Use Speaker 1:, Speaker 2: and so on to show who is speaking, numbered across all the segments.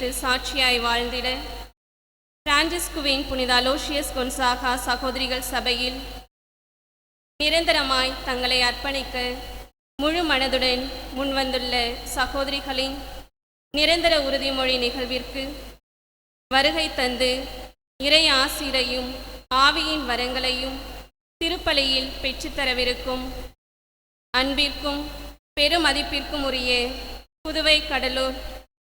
Speaker 1: எடுத்து சாட்சியாய் வாழ்ந்திட பிரான்சிஸ்குவின் புனித அலோஷியஸ் கொன்சாகா சகோதரிகள் சபையில் நிரந்தரமாய் தங்களை அர்ப்பணிக்க முழு மனதுடன் முன்வந்துள்ள சகோதரிகளின் நிரந்தர உறுதிமொழி நிகழ்விற்கு வருகை தந்து இறை ஆசிரையும் ஆவியின் வரங்களையும் திருப்பலியில் பெற்றுத்தரவிருக்கும் அன்பிற்கும் பெருமதிப்பிற்கும் உரிய புதுவை கடலூர்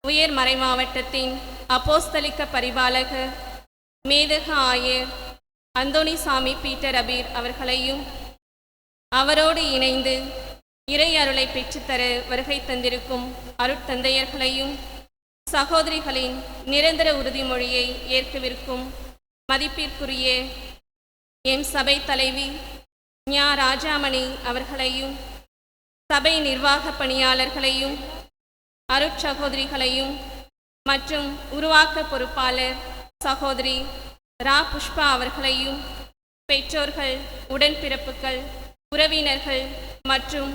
Speaker 1: உயர் மறைமாவட்டத்தின் அப்போஸ்தலிக்க பரிபாலகர் மேதக ஆயர் அந்தோணிசாமி பீட்டர் அபீர் அவர்களையும் அவரோடு இணைந்து இறை அருளை பெற்றுத்தர வருகை தந்திருக்கும் அருட்தந்தையர்களையும் சகோதரிகளின் நிரந்தர உறுதிமொழியை ஏற்கவிருக்கும் மதிப்பிற்குரிய என் சபை தலைவி ஞா ராஜாமணி அவர்களையும் சபை நிர்வாக பணியாளர்களையும் அருட்சகோதரிகளையும் மற்றும் உருவாக்க பொறுப்பாளர் சகோதரி ரா புஷ்பா அவர்களையும் பெற்றோர்கள், உடன்பிறப்புகள், உறவினர்கள் மற்றும்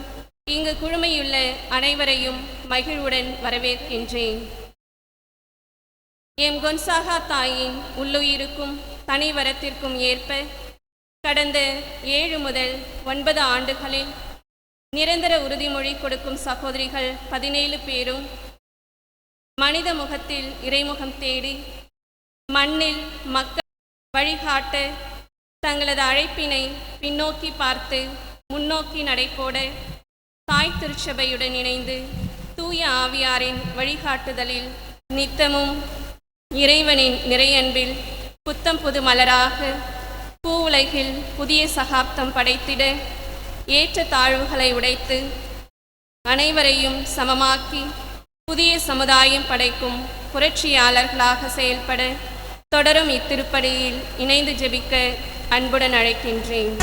Speaker 1: இங்கு குழுமையுள்ள அனைவரையும் மகிழ்வுடன் வரவேற்கின்றேன். எம் கொன்சாகா தாயின் உள்ளுயிருக்கும் தனி வரத்திற்கும் ஏற்ப கடந்த 7 முதல் 9 ஆண்டுகளில் நிரந்தர உறுதிமொழி கொடுக்கும் சகோதரிகள் 17 பேரும் மனித முகத்தில் இறைமுகம் தேடி மண்ணில் மக்கள் வழிகாட்ட தங்களது அழைப்பினை பின்னோக்கி பார்த்து முன்னோக்கி நடைபோட தாய் திருச்சபையுடன் இணைந்து தூய ஆவியாரின் வழிகாட்டுதலில் நித்தமும் இறைவனின் நிறையன்பில் புத்தம் புது மலராக பூ உலகில் புதிய சகாப்தம் படைத்திட ஏற்ற தாழ்வுகளை உடைத்து அனைவரையும் சமமாக்கி புதிய சமுதாயம் படைக்கும் புரட்சியாளர்களாக செயல்பட தொடரும் இத்திருப்படியில் இணைந்து ஜெபிக்க அன்புடன் அழைக்கின்றேன்.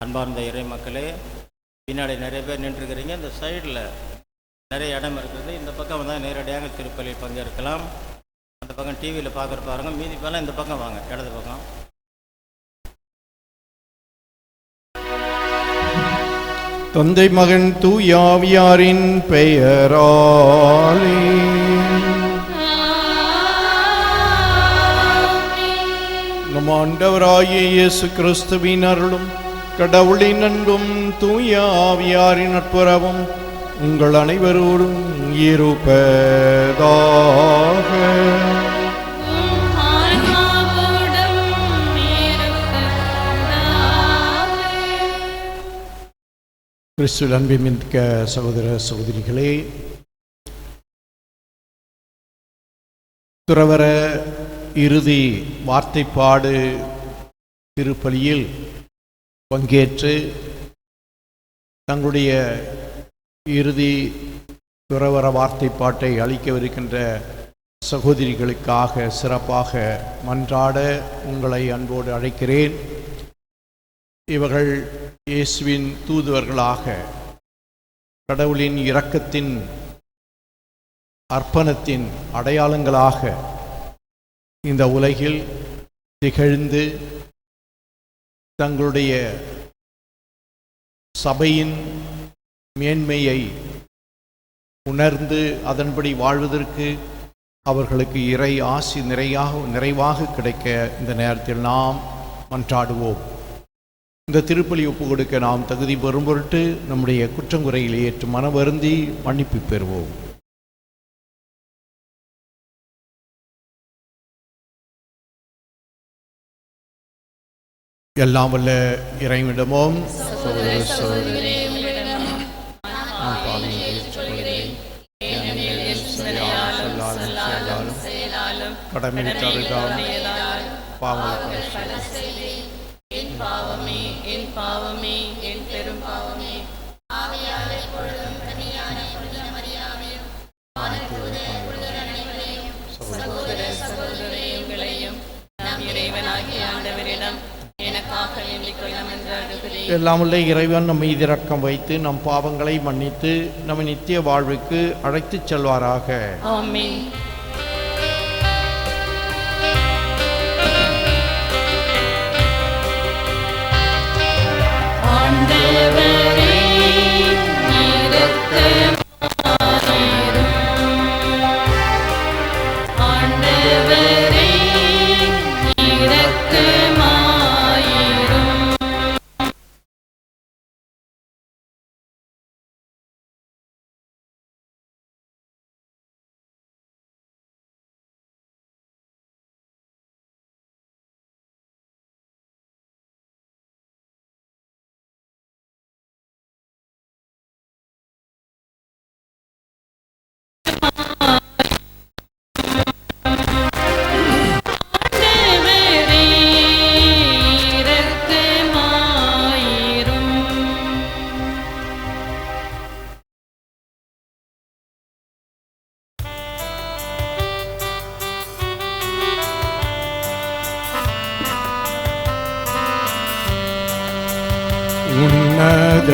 Speaker 2: அன்பார்ந்த இறை மக்களே, பின்னாடி நிறைய பேர் நின்றுருக்கிறீங்க. இந்த சைடில் நிறைய இடம் இருக்குது. இந்த பக்கம் வந்தால் நேரடியாக திருப்பலியில் பங்கேற்கலாம். அந்த பக்கம் டிவியில் பார்க்குற பாருங்கள். மீதி பேரெல்லாம் இந்த பக்கம் வாங்க, இடது பக்கம்.
Speaker 3: தந்தை மகன் தூயாவியாரின் பெயராலே. நம் ஆண்டவராகிய இயேசு கிறிஸ்துவின் அருளும் கடவுளின் அன்பும் தூயாவியாரின் நட்புறவும் உங்கள் அனைவரோடும் இருப்பதாக. கிறிஸ்துவில் அன்புமிக்க சகோதர சகோதரிகளே, துறவற இறுதி வார்த்தைப்பாடு திருப்பலியில் பங்கேற்று தங்களுடைய இறுதி துறவற வார்த்தைப்பாட்டை அளிக்கவிருக்கின்ற சகோதரிகளுக்காக சிறப்பாக மன்றாட உங்களை அன்போடு அழைக்கிறேன். இவர்கள் இயேசுவின் தூதுவர்களாக கடவுளின் இரக்கத்தின் அர்ப்பணத்தின் அடையாளங்களாக இந்த உலகில் திகழ்ந்து தங்களுடைய சபையின் மேன்மையை உணர்ந்து அதன்படி வாழ்வதற்கு அவர்களுக்கு இறை ஆசி நிறைவாக கிடைக்க இந்த நேரத்தில் நாம் மன்றாடுவோம். இந்த திருப்பலி ஒப்பு கொடுக்க நாம் தகுதி பெறும் பொருட்டு நம்முடைய குற்றங்குறைகளை ஏற்று மனவருந்தி மன்னிப்பு பெறுவோம். எல்லாம் வல்ல இறைவனிடமும் கடமை
Speaker 4: என் பெரும் பாவமே சகோதர சகோதரிகளையும் நம் இறைவனாகிய ஆண்டவரிடம் எனக்காக வேண்டிக் கொள்ளும் என்று அழுகிறேன்.
Speaker 3: எல்லாம் உள்ள இறைவன் நம்மை இரக்கம் வைத்து நம் பாவங்களை மன்னித்து நம்மை நித்திய வாழ்வுக்கு அழைத்துச் செல்வாராக.
Speaker 4: ஆமென்.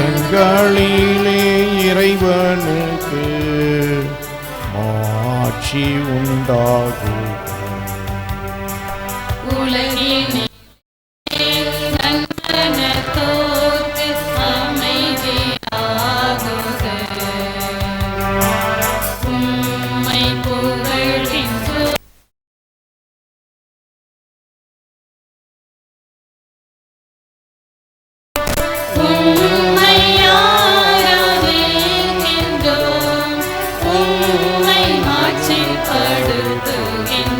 Speaker 3: உன்னதங்களிலே இறைவனுக்கு ஆட்சி உண்டாகும்.
Speaker 4: மாட்சிப்படுத்துகின்றோம்.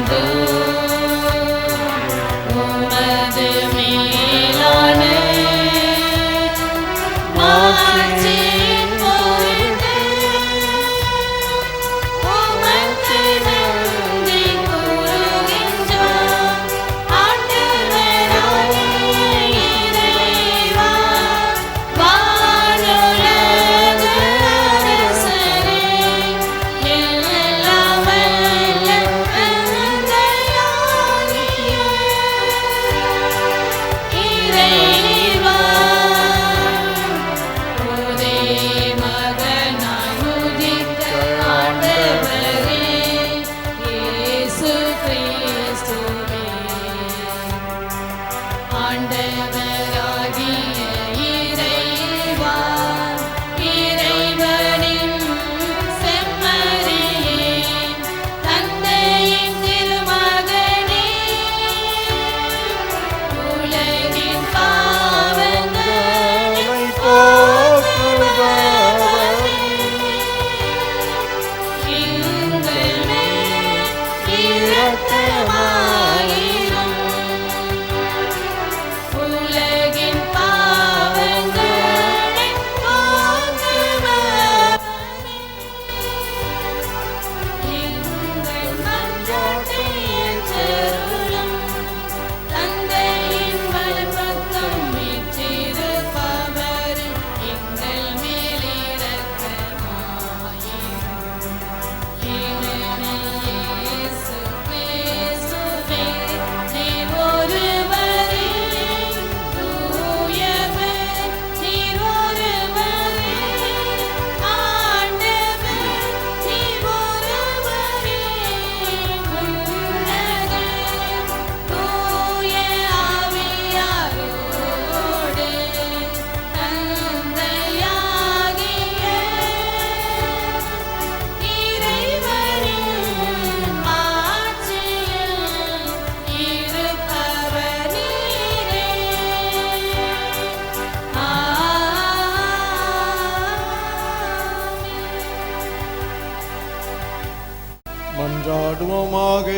Speaker 3: மன்றாடுவோமாக.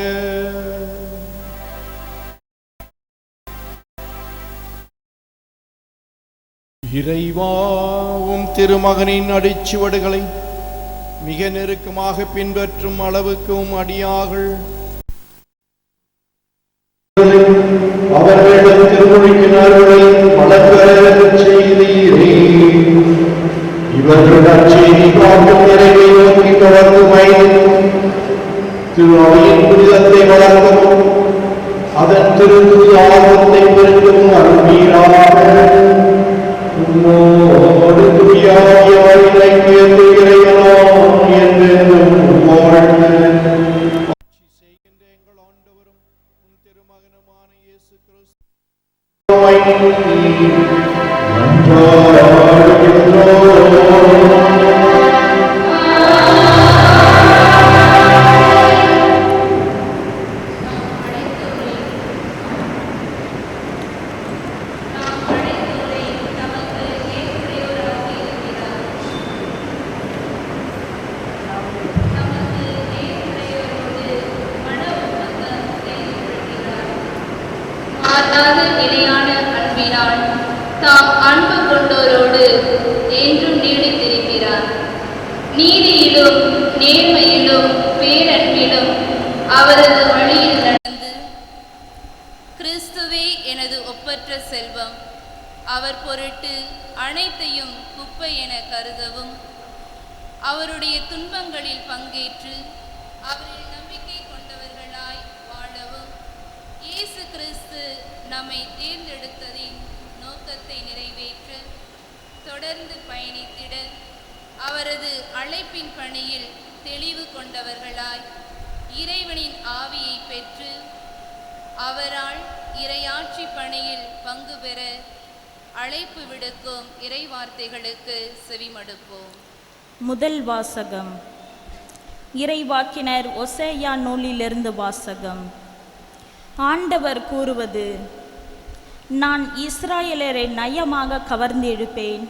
Speaker 3: இறைவாவும் திருமகனின் அடிச்சுவடுகளை மிக நெருக்கமாக பின்பற்றும் அளவுக்கும் அடியார்கள் அவர்களிடம் திருமொழிக்கினார்களை வளர்வரச் செய்தீரே. இவர்கள் செய்தி காட்டும் நிறைவை நோக்கி தொடர்ந்து பயணிக்கும் திரு அவையின் புனிதத்தை வளர்க்கவும் அதன் திரு ஆர்வத்தை பெருக்கவும் அருள்வீராக. உம்மோடு துதியாகிய வழிநடத்திய இறைவனாம் என்றென்றும் வாழ்ந்து செய்கின்ற எங்கள் ஆண்டவரும் உம் திருமகனுமான இயேசு கிறிஸ்து
Speaker 5: நிலையான அன்பினால் தாம் அன்பு கொண்டோரோடு என்றும் நீடித்திருக்கிறார். நீதியிலும் நேர்மையிலும் பேரன்பிலும் அவரது வழியில் நடந்து கிறிஸ்துவே எனது ஒப்பற்ற செல்வம், அவர் பொருட்டு அனைத்தையும் குப்பை என கருதவும் அவருடைய துன்பங்களில் பங்கேற்று அவரில் நம்பிக்கை கொண்டவர்களாய் வாழவும் இயேசு கிறிஸ்து நம்மை தேர்ந்தெடுத்ததின் நோக்கத்தை நிறைவேற்ற தொடர்ந்து பயணித்திட அவரது அழைப்பின் பணியில் தெளிவு கொண்டவர்களாய் இறைவனின் ஆவியை பெற்று அவரால் இறையாட்சி பணியில் பங்கு பெற அழைப்பு விடுக்கும் இறை வார்த்தைகளுக்கு செவிமடுப்போம்.
Speaker 6: முதல் வாசகம். இறைவாக்கினர் ஓசேயா நூலிலிருந்து வாசகம். ஆண்டவர் கூறுவது: நான் இஸ்ராயலரை நயமாக கவர்ந்தெழுப்பேன்,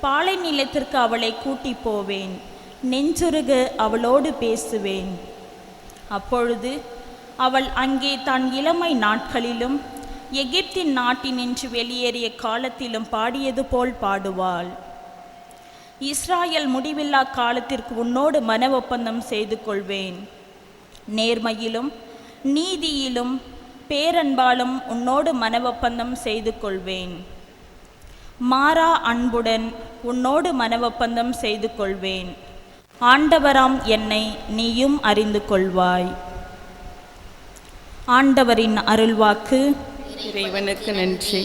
Speaker 6: பாலை நிலத்திற்கு அவளை கூட்டி போவேன், நெஞ்சுருக அவளோடு பேசுவேன். அப்பொழுது அவள் அங்கே தான் இளமை நாட்களிலும் எகிப்தின் நாட்டினின்று வெளியேறிய காலத்திலும் பாடியது போல் பாடுவாள். இஸ்ராயல் முடிவில்லா காலத்திற்கு உன்னோடு மன ஒப்பந்தம் செய்து கொள்வேன். நேர்மையிலும் நீதியிலும் பேரன்பாலும் உன்னோடு மன ஒப்பந்தம் செய்து கொள்வேன். மாறா அன்புடன் உன்னோடு மன ஒப்பந்தம் செய்து கொள்வேன். ஆண்டவராம் என்னை நீயும் அறிந்து கொள்வாய். ஆண்டவரின் அருள்வாக்கு.
Speaker 4: இறைவனுக்கு நன்றி.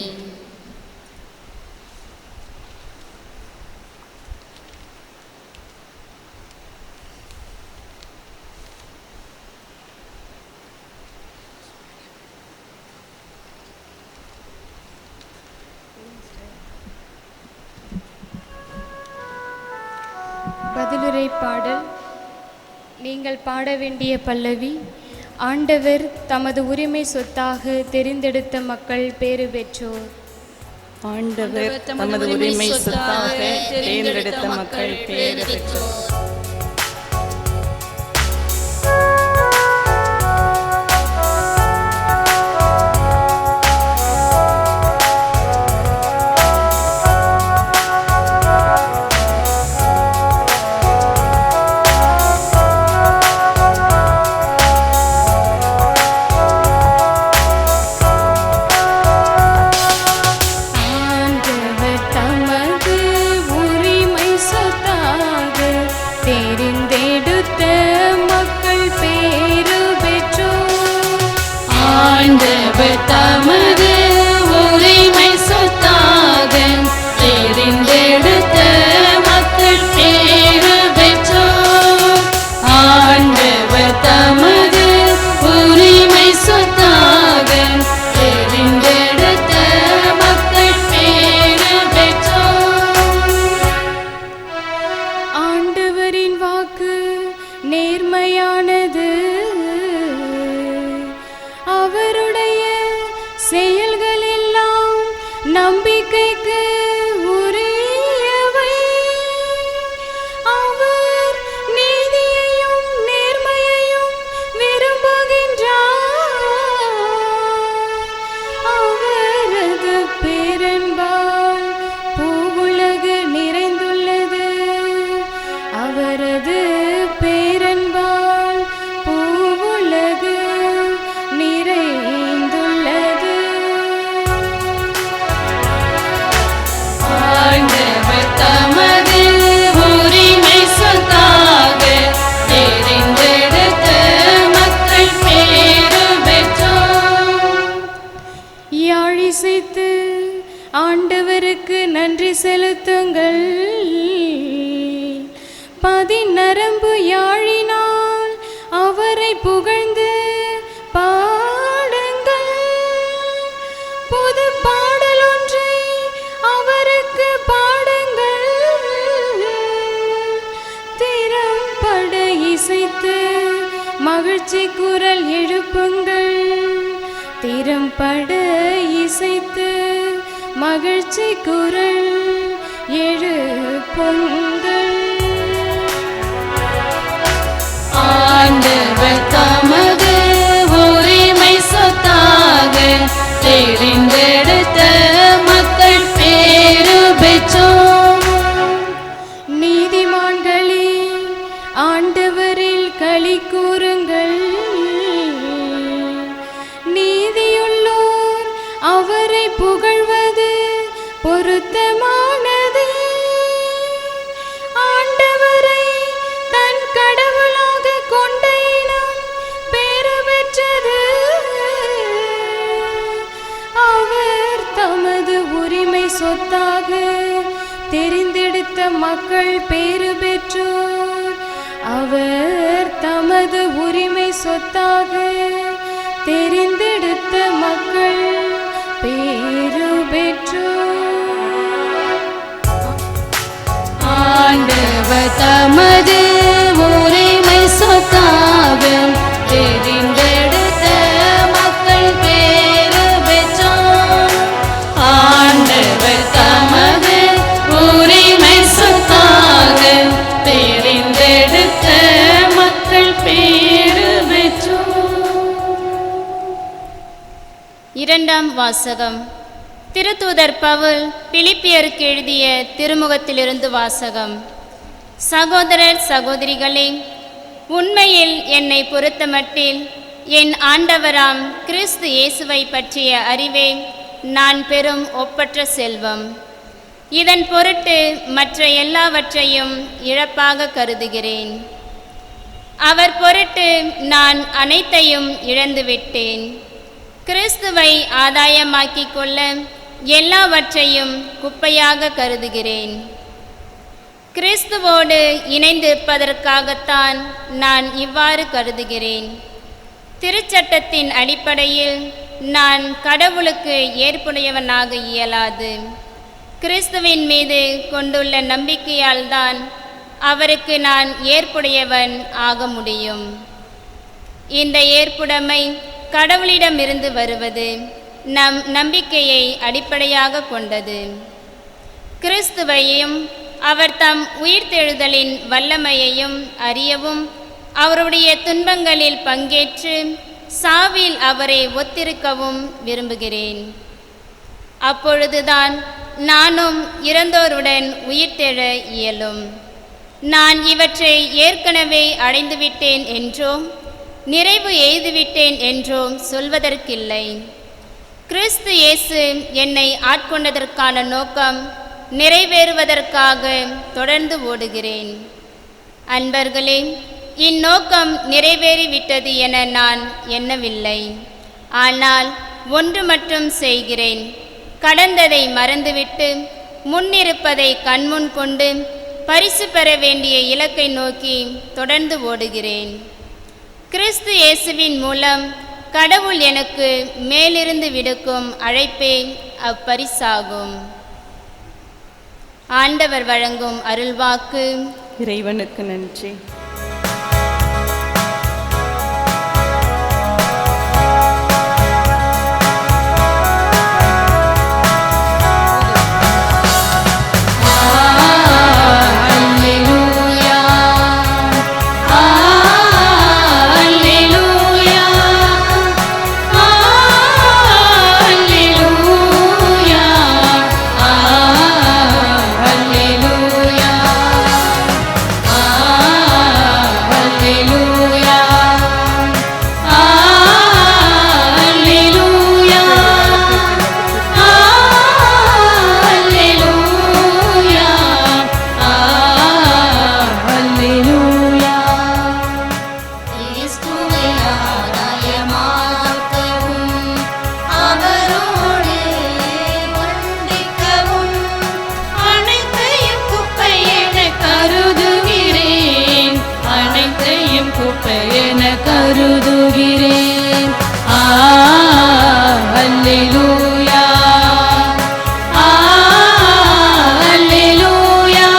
Speaker 7: பதிலுரை பாடல். நீங்கள் பாட வேண்டிய பல்லவி: ஆண்டவர் தமது உரிமை சொத்தாக தெரிந்தெடுத்த மக்கள் பேறு பெற்றோர்.
Speaker 4: ஆண்டவர் தமது உரிமை சொத்தாக தேர்ந்தெடுத்த மக்கள் பேறு பெற்றோர்.
Speaker 7: அவர் நீதியையும் நேர்மையையும் ஆண்டவருக்கு நன்றி செலுத்துங்கள். பதிநரம்பு யாழினால் அவரை புகழ்ந்து பாடுங்கள். புது பாடல் ஒன்றை அவருக்கு பாடுங்கள். திறம்பட இசைத்து மகிழ்ச்சி குரல் எழுப்புங்கள். திறம்பட இசைத்து மகிழ்ச்சி குரல் எழுப்புங்கள்.
Speaker 8: ஆண்டவர் தமது உரிமை சொத்தாக தெரிந்தெடுத்த மக்கள் பேரு பெற்றோம்.
Speaker 7: நீதிமான்களே, ஆண்டவரில் களி கூறுங்கள். நீதியுள்ளோர் அவரை புகழ்வது பொருத்தமானதே. ஆண்டவரை தன் கடவுளாக கொண்ட இனம் பேறு பெற்றது. அவர் தமது உரிமை சொத்தாக தெரிந்தெடுத்த மக்கள் பேறு பெற்றோர். அவர் தமது உரிமை சொத்தாக தெரிந்தெடுத்த மக்கள் பேறு பெற்றோர்.
Speaker 8: ஆண்டவர் தமது உரிமை சொத்தாக தெரிந்தெடுத்த மக்கள் பேறு பெற்றோர். ஆண்டவர் தமது உரிமை சொத்தாக தெரிந்தெடுத்த மக்கள் பேறு பெற்றோர்.
Speaker 9: இரண்டாம் வாசகம். திருத்தூதர் பவுல் பிலிப்பியருக்கு எழுதிய திருமுகத்திலிருந்து வாசகம். சகோதரர் சகோதரிகளே, உண்மையில் என்னை பொறுத்தமட்டில் என் ஆண்டவராம் கிறிஸ்து இயேசுவை பற்றிய அறிவே நான் பெறும் ஒப்பற்ற செல்வம். இதன் பொருட்டு மற்ற எல்லாவற்றையும் இழப்பாக கருதுகிறேன். அவர் பொருட்டு நான் அனைத்தையும் இழந்துவிட்டேன். கிறிஸ்துவை ஆதாயமாக்கிக் கொள்ள எல்லாவற்றையும் குப்பையாக கருதுகிறேன். கிறிஸ்துவோடு இணைந்திருப்பதற்காகத்தான் நான் இவ்வாறு கருதுகிறேன். திருச்சட்டத்தின் அடிப்படையில் நான் கடவுளுக்கு ஏற்புடையவனாக இயலாது. கிறிஸ்துவின் மீது கொண்டுள்ள நம்பிக்கையால் தான் அவருக்கு நான் ஏற்புடையவன் ஆக முடியும். இந்த ஏற்புடைமை கடவுளிடமிருந்து வருவது நம் நம்பிக்கையை அடிப்படையாக கொண்டது. கிறிஸ்துவையும் அவர் தம் உயிர்த்தெழுதலின் வல்லமையையும் அறியவும் அவருடைய துன்பங்களில் பங்கேற்று சாவில் அவரை ஒத்திருக்கவும் விரும்புகிறேன். அப்பொழுதுதான் நானும் இறந்தோருடன் உயிர்த்தெழ இயலும். நான் இவற்றை ஏற்கனவே அடைந்துவிட்டேன் என்றோம் நிறைவு எய்துவிட்டேன் என்றோம் சொல்வதற்கில்லை. கிறிஸ்து இயேசு என்னை ஆட்கொண்டதற்கான நோக்கம் நிறைவேறுவதற்காக தொடர்ந்து ஓடுகிறேன். அன்பர்களே, இந்நோக்கம் நிறைவேறிவிட்டது என நான் எண்ணவில்லை. ஆனால் ஒன்று மட்டும் செய்கிறேன். கடந்ததை மறந்துவிட்டு முன்னிருப்பதை கண்முன் கொண்டு பரிசு பெற வேண்டிய இலக்கை நோக்கி தொடர்ந்து ஓடுகிறேன். கிறிஸ்து இயேசுவின் மூலம் கடவுள் எனக்கு மேலிருந்து விடுக்கும் அழைப்பே அப்பரிசாகும். ஆண்டவர் வழங்கும் அருள்வாக்கு.
Speaker 4: இறைவனுக்கு நன்றி.
Speaker 8: Alleluia. உருதுகிறேன். அல்லேலூயா, அல்லேலூயா,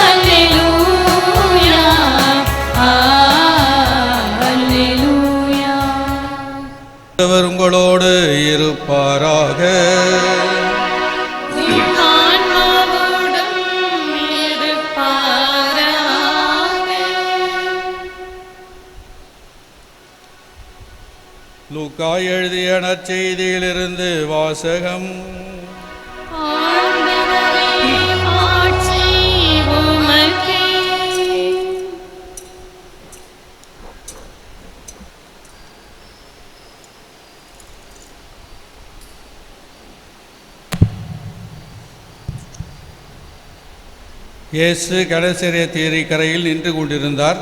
Speaker 8: அல்லேலூயா, அல்லேலூயா.
Speaker 10: ஆண்டவர் உங்களோடு இருப்பாராக. லூக்கா எழுதிய நற்செய்தியிலிருந்து வாசகம். இயேசு கெனசரேத் ஏரிக்கரையில் நின்று கொண்டிருந்தார்.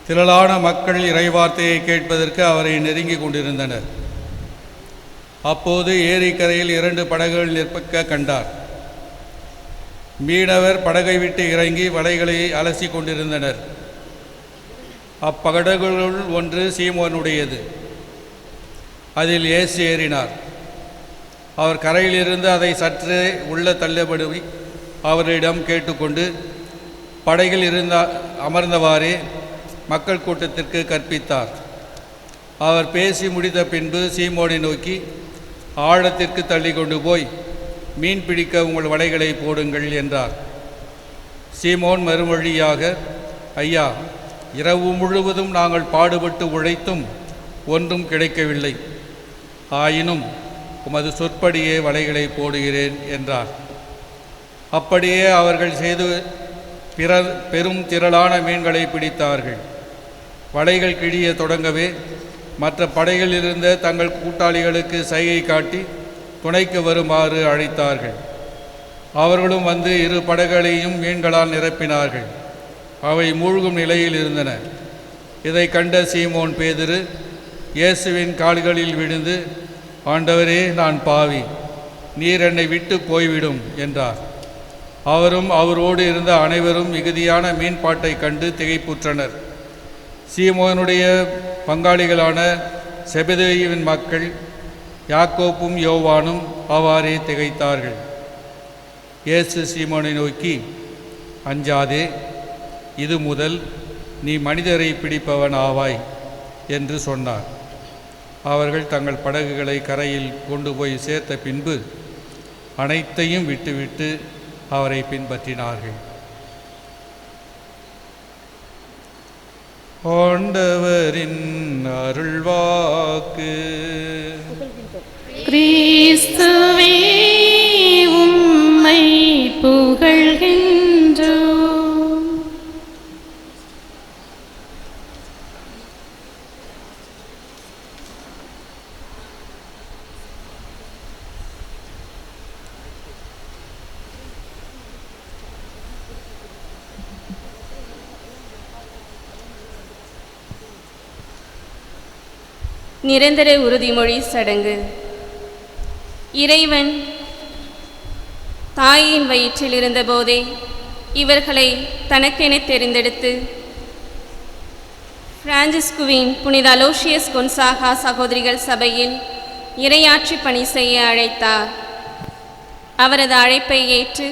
Speaker 10: திரளான மக்கள் இறைவார்த்தையை கேட்பதற்கு அவரை நெருங்கி கொண்டிருந்தனர். அப்போது ஏரிக்கரையில் 2 படகுகள் நிற்பக்க கண்டார். மீனவர் படகை விட்டு இறங்கி வலைகளை அலசி கொண்டிருந்தனர். அப்படகுகளுள் ஒன்று சீமோனுடையது. அதில் இயேசு ஏறினார். அவர் கரையிலிருந்து அதை சற்றே உள்ள தள்ளபடி அவரிடம் கேட்டுக்கொண்டு படகில் அமர்ந்தவாறே மக்கள் கூட்டத்திற்கு கற்பித்தார். அவர் பேசி முடித்த பின்பு சீமோனை நோக்கி, ஆழத்திற்கு தள்ளி கொண்டு போய் மீன் பிடிக்க உங்கள் வலைகளை போடுங்கள் என்றார். சீமோன் மறுமொழியாக, ஐயா, இரவு முழுவதும் நாங்கள் பாடுபட்டு உழைத்தும் ஒன்றும் கிடைக்கவில்லை. ஆயினும் உமது சொற்படியே வலைகளை போடுகிறேன் என்றார். அப்படியே அவர்கள் செய்து பெரும் திரளான மீன்களை பிடித்தார்கள். வலைகள் கிழிய தொடங்கவே மற்ற படைகளில் இருந்த தங்கள் கூட்டாளிகளுக்கு சைகை காட்டி துணைக்கு வருமாறு அழைத்தார்கள். அவர்களும் வந்து 2 படகுகளையும் மீன்களால் நிரப்பினார்கள். அவை மூழ்கும் நிலையில் இருந்தன. இதை கண்ட சீமோன் பேதுரு இயேசுவின் கால்களில் விழுந்து, ஆண்டவரே, நான் பாவி, நீர் என்னை விட்டு போய்விடும் என்றார். அவரும் அவரோடு இருந்த அனைவரும் மிகுதியான மீன்பாட்டை கண்டு திகைப்புற்றனர். சீமோனுடைய பங்காளிகளான செபதேயுவின் மக்கள் யாக்கோப்பும் யோவானும் அவ்வாறே திகைத்தார்கள். இயேசு சீமோனை நோக்கி, அஞ்சாதே, இது முதல் நீ மனிதரை பிடிப்பவன் ஆவாய் என்று சொன்னார். அவர்கள் தங்கள் படகுகளை கரையில் கொண்டு போய் சேர்த்த பின்பு அனைத்தையும் விட்டுவிட்டு அவரை பின்பற்றினார்கள். ஆண்டவரின் அருள்வாக்கு.
Speaker 7: கிறிஸ்துவே உம்மை புகழ்கின்றோம்.
Speaker 1: நிரந்தர உறுதிமொழி சடங்கு. இறைவன் தாயின் வயிற்றில் இருந்தபோதே இவர்களை தனக்கென தெரிந்தெடுத்து பிரான்சிஸ்குவின் புனித அலோஷியஸ் கொன்சாகா சகோதரிகள் சபையில் இறையாட்சி பணி செய்ய அழைத்தார். அவரது அழைப்பை ஏற்று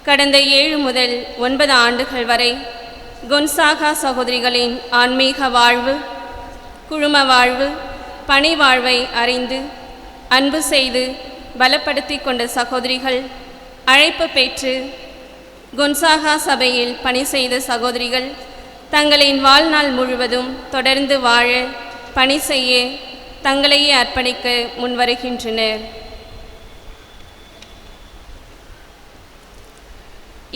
Speaker 1: கடந்த 7 முதல் 9 ஆண்டுகள் வரை கொன்சாகா சகோதரிகளின் ஆன்மீக வாழ்வு, குழும வாழ்வு, பணி வாழ்வை அறிந்து அன்பு செய்து பலப்படுத்தி கொண்ட சகோதரிகள், அழைப்பு பெற்று கொன்சாகா சபையில் பணி செய்த சகோதரிகள் தங்களின் வாழ்நாள் முழுவதும் தொடர்ந்து வாழ, பணி செய்ய, தங்களையே அர்ப்பணிக்க முன்வருகின்றனர்.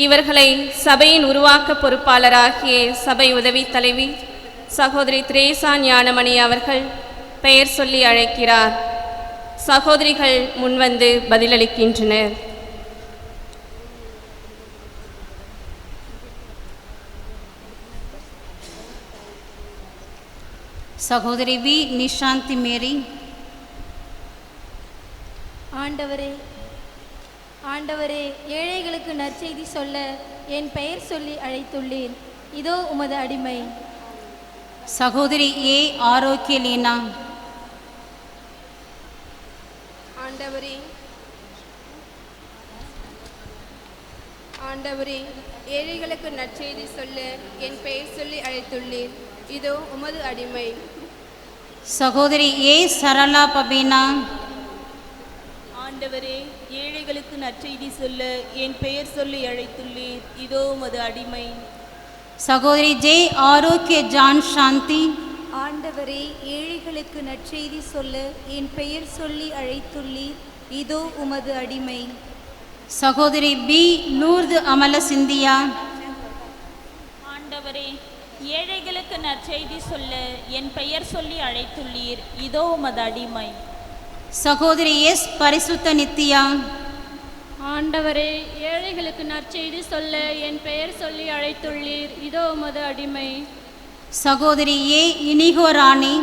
Speaker 1: இவர்களை சபையின் உருவாக்க பொறுப்பாளராகிய சபை உதவி தலைவி சகோதரி திரேசா ஞானமணி அவர்கள் பெயர் சொல்லி அழைக்கிறார். சகோதரிகள் முன்வந்து பதிலளிக்கின்றனர்.
Speaker 11: சகோதரி வி நிஷாந்தி மேரி.
Speaker 12: ஆண்டவரே, ஏழைகளுக்கு நற்செய்தி சொல்ல என் பெயர் சொல்லி அழைத்துள்ளேன். இதோ உமது அடிமை.
Speaker 11: சகோதரி ஏ ஆரோக்கியலீனா.
Speaker 1: ஆண்டவரே, ஏழைகளுக்கு நற்செய்தி சொல்ல என் பெயர் சொல்லி அழைத்துள்ளீர். இதோ உமது அடிமை.
Speaker 11: சகோதரி ஏ சரளா பபீனா.
Speaker 6: ஆண்டவரே, ஏழைகளுக்கு நற்செய்தி சொல்ல என் பெயர் சொல்லி அழைத்துள்ளீர். இதோ உமது அடிமை.
Speaker 11: சகோதரி ஜே ஆரோக்கிய ஜான் சாந்தி.
Speaker 12: ஆண்டவரே, ஏழைகளுக்கு நற்செய்தி சொல்ல என் பெயர் சொல்லி அழைத்துள்ளீர். இதோ உமது அடிமை.
Speaker 11: சகோதரி பி லூர்து அமல சிந்தியா.
Speaker 6: ஆண்டவரே, ஏழைகளுக்கு நற்செய்தி சொல்ல என் பெயர் சொல்லி அழைத்துள்ளீர். இதோ உமது அடிமை.
Speaker 11: சகோதரி எஸ் பரிசுத்த நித்யா.
Speaker 13: ஆண்டவரே, ஏழைகளுக்கு நற்செய்தி சொல்ல என் பெயர் சொல்லி அழைத்துள்ளீர். இதோ உமது அடிமை.
Speaker 11: சகோதரி ஏ இனிகோ ராணி.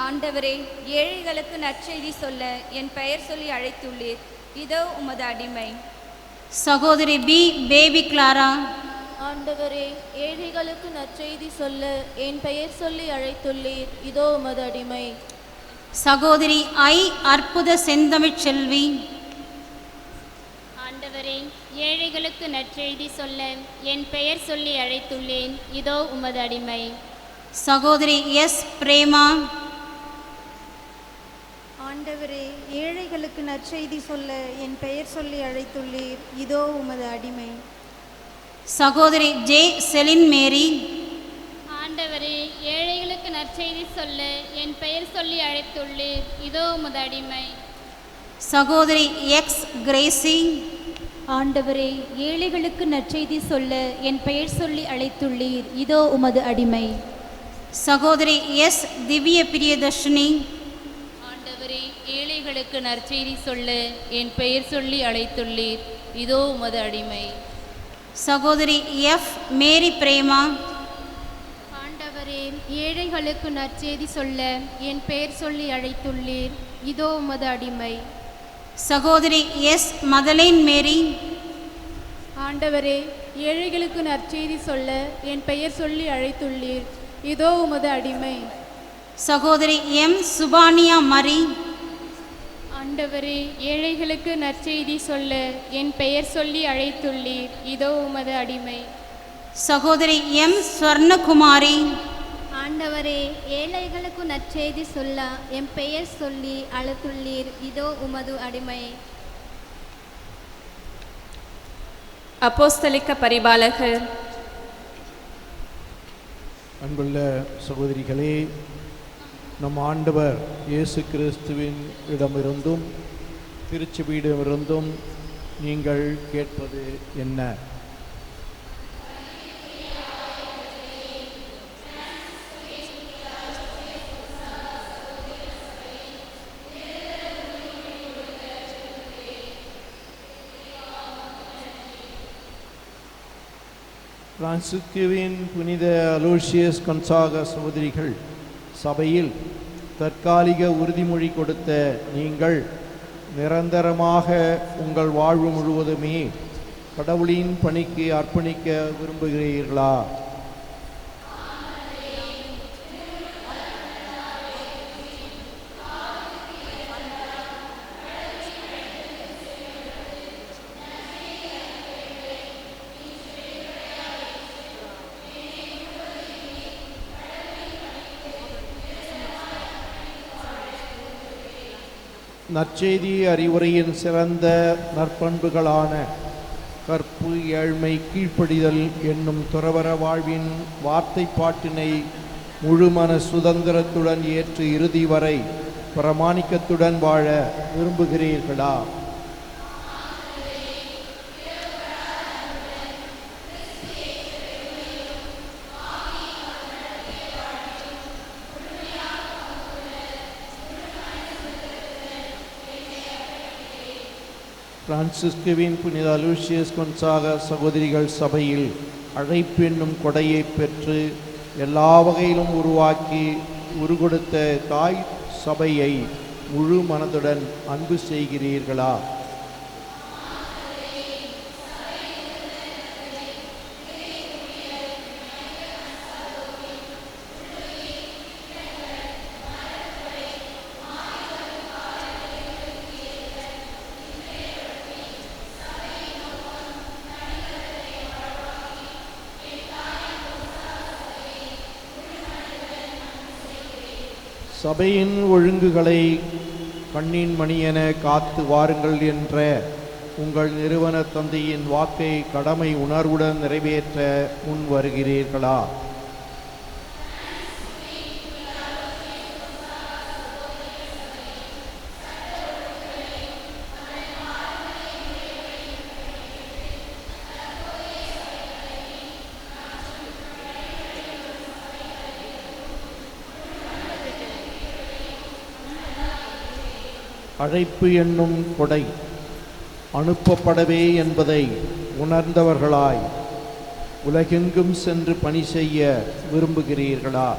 Speaker 12: ஆண்டவரே, ஏழைகளுக்கு நற்செய்தி சொல்ல என் பெயர் சொல்லி அழைத்துள்ளீர். இதோ உமது அடிமை.
Speaker 11: சகோதரி பி பேபி கிளாரா.
Speaker 13: ஆண்டவரே, ஏழைகளுக்கு நற்செய்தி சொல்ல என் பெயர் சொல்லி அழைத்துள்ளீர். இதோ உமது அடிமை.
Speaker 11: சகோதரி ஐ அற்புத செந்தமிழ் செல்வி.
Speaker 9: ஆண்டவரே, ஏழைகளுக்கு நற்செய்தி சொல்ல என் பெயர் சொல்லி அழைத்துள்ளேன். இதோ உமது அடிமை.
Speaker 11: சகோதரி எஸ் பிரேமா.
Speaker 12: ஆண்டவரே, ஏழைகளுக்கு நற்செய்தி சொல்ல என் பெயர் சொல்லி அழைத்துள்ளீர். இதோ உமது அடிமை.
Speaker 11: சகோதரி ஜே செலின் மேரி.
Speaker 13: ஆண்டவரே, ஏழைகளுக்கு நற்செய்தி சொல்ல என் பெயர் சொல்லி அழைத்துள்ளீர். இதோ உமது அடிமை.
Speaker 11: சகோதரி எக்ஸ் கிரேசி.
Speaker 12: ஆண்டவரே, ஏழைகளுக்கு நற்செய்தி சொல்ல என் பெயர் சொல்லி அழைத்துள்ளீர். இதோ உமது அடிமை.
Speaker 11: சகோதரி எஸ் திவ்ய பிரியதர்ஷினி.
Speaker 5: ஆண்டவரே, ஏழைகளுக்கு நற்செய்தி சொல்ல என் பெயர் சொல்லி அழைத்துள்ளீர். இதோ உமது அடிமை.
Speaker 11: சகோதரி எஃப் மேரி பிரேமா.
Speaker 13: ஆண்டவரே, ஏழைகளுக்கு நற்செய்தி சொல்ல என் பெயர் சொல்லி அழைத்துள்ளீர். இதோ உமது அடிமை.
Speaker 11: சகோதரி எஸ் மதலைன் மேரி.
Speaker 13: ஆண்டவரே, ஏழைகளுக்கு நற்செய்தி சொல்ல என் பெயர் சொல்லி அழைத்துள்ளீர். இதோ உமது அடிமை.
Speaker 11: சகோதரி எம் சுபானியா மரி.
Speaker 13: ஆண்டவரே, ஏழைகளுக்கு நற்செய்தி சொல்ல என் பெயர் சொல்லி அழைத்துள்ளீர். இதோ உமது அடிமை.
Speaker 11: சகோதரி எம் ஸ்வர்ணகுமாரி.
Speaker 12: ஆண்டவரே, ஏழைகளுக்கு நற்செய்தி சொல்ல என் பெயர் சொல்லி அழைத்துள்ளீர். இதோ உமது அடிமை.
Speaker 1: அப்போஸ்தலிக்க பரிபாலகர்.
Speaker 3: அன்புள்ள சகோதரிகளே, நம் ஆண்டவர் இயேசு கிறிஸ்துவின் இடமிருந்தும் திருச்சபையிடமிருந்தும் நீங்கள் கேட்பது என்ன? பிரான்சிஸ்குவின் புனித அலோசியஸ் கொன்சாகா சகோதரிகள் சபையில் தற்காலிக உறுதிமொழி கொடுத்த நீங்கள் நிரந்தரமாக உங்கள் வாழ்வு முழுவதுமே கடவுளின் பணிக்கு அர்ப்பணிக்க விரும்புகிறீர்களா? நற்செய்தி அறிவுரையின் சிறந்த நற்பண்புகளான கற்பு, ஏழ்மை, கீழ்ப்படிதல் என்னும் துறவற வாழ்வின் வார்த்தைப்பாட்டினை முழுமன சுதந்திரத்துடன் ஏற்று இறுதி வரை பிரமாணிக்கத்துடன் வாழ விரும்புகிறீர்களா? பிரான்சிஸ்குவின் புனித அலோசியஸ் கொன்சாகா சகோதரிகள் சபையில் அழைப்பு என்னும் கொடையை பெற்று எல்லா வகையிலும் உருவாக்கி உருகொடுத்த தாய் சபையை முழு மனதுடன் அன்பு செய்கிறீர்களா? சபையின் ஒழுங்குகளை கண்ணின் மணியென காத்து வாருங்கள் என்ற உங்கள் நிறுவன தந்தையின் வாக்கை கடமை உணர்வுடன் நிறைவேற்ற முன் வருகிறீர்களா? அழைப்பு என்னும் கொடை அனுப்பப்படவே என்பதை உணர்ந்தவர்களாய் உலகெங்கும் சென்று பணி செய்ய விரும்புகிறீர்களா?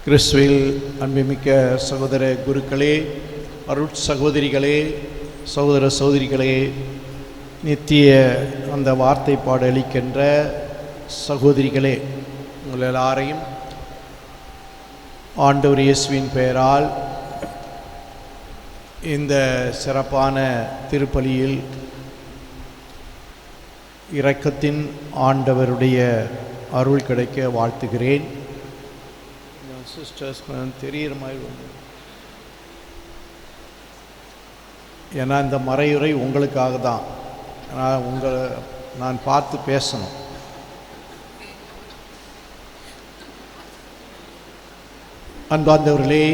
Speaker 3: கிறிஸ்துவில் அன்புமிக்க சகோதர குருக்களே, அருட் சகோதரிகளே, சகோதர சகோதரிகளே, நித்திய அந்த வார்த்தை பாடலிக்கின்ற சகோதரிகளே, உங்கள் எல்லாரையும் ஆண்டவர் இயேசுவின் பெயரால் இந்த சிறப்பான திருப்பலியில் இரக்கத்தின் ஆண்டவருடைய அருள் கிடைக்க வாழ்த்துகிறேன். சிஸ்டர்ஸ் தெரிகிற மாதிரி ஒன்று, ஏன்னா இந்த மறையுரை உங்களுக்காக தான். நான் பார்த்து பேசணும். அன்பார்ந்தவர்களே,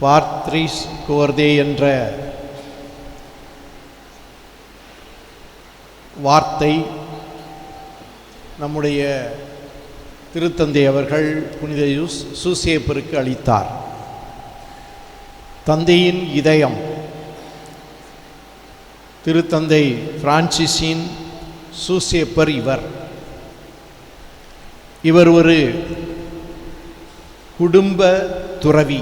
Speaker 3: பார்த்ரீஸ் கோர்தே என்ற வார்த்தை நம்முடைய திருத்தந்தை அவர்கள் புனித சூசேப்பருக்கு அளித்தார். தந்தையின் இதயம். திருத்தந்தை பிரான்சிஸின் சூசேப்பர் இவர் ஒரு குடும்ப துறவி.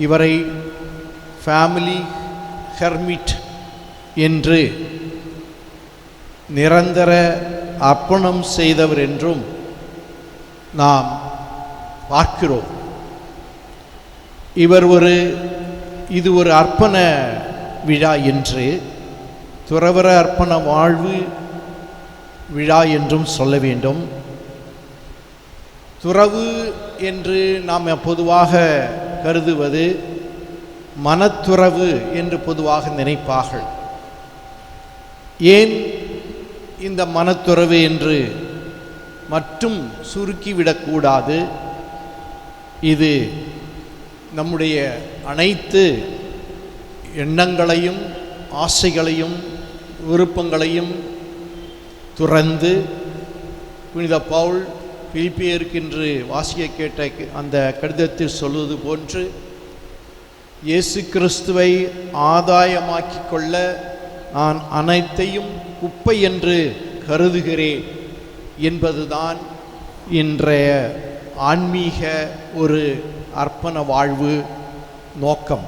Speaker 3: இவரை ஃபேமிலி ஹெர்மிட் என்று நிரந்தர அர்ப்பணம் செய்தவர் என்றும் நாம் பார்க்கிறோம். இது ஒரு அர்ப்பண விழா என்று, துறவற அர்ப்பண வாழ்வு விழா என்றும் சொல்ல வேண்டும். துறவு என்று நாம் பொதுவாக கருதுவது மனத்துறவு என்று பொதுவாக நினைப்பார்கள். ஏன் இந்த மனத்துறவு என்று மட்டும் சுருக்கிவிடக்கூடாது? இது நம்முடைய அனைத்து எண்ணங்களையும் ஆசைகளையும் விருப்பங்களையும் துறந்து, புனித பவுல் பிலிப்பியருக்கு இன்று வாசிக்க கேட்ட அந்த கடிதத்தில் சொல்வது போன்று, இயேசு கிறிஸ்துவை ஆதாயமாக்கி கொள்ள நான் அனைத்தையும் குப்பை என்று கருதுகிறேன் என்பதுதான் இன்றைய ஆன்மீக ஒரு அர்ப்பண வாழ்வு நோக்கம்.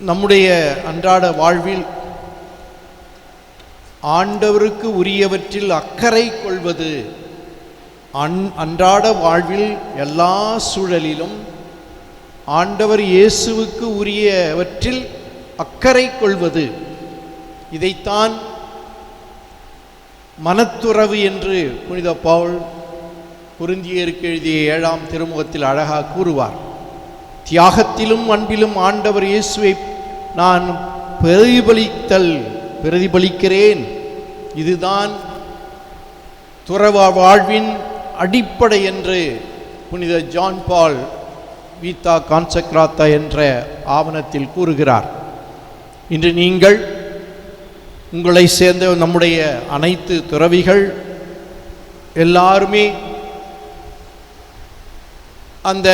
Speaker 3: நம்முடைய அன்றாட வாழ்வில் ஆண்டவருக்கு உரியவற்றில் அக்கறை கொள்வது, அன்றாட வாழ்வில் எல்லா சூழலிலும் ஆண்டவர் இயேசுவுக்கு உரியவற்றில் அக்கறை கொள்வது, இதைத்தான் மனத்துறவு என்று புனித பவுல் கொரிந்தியருக்கு எழுதிய 7ஆம் திருமுகத்தில் அழகாக கூறுவார். தியாகத்திலும் அன்பிலும் ஆண்டவர் இயேசுவை நான் பிரதிபலிக்கிறேன். இதுதான் துறவ வாழ்வின் அடிப்படை என்று புனித ஜான் பால் வீத்தா கான்சக்ராத்தா என்ற ஆவணத்தில் கூறுகிறார். இன்று நீங்கள் உங்களை சேர்ந்த நம்முடைய அனைத்து துறவிகள் எல்லாருமே அந்த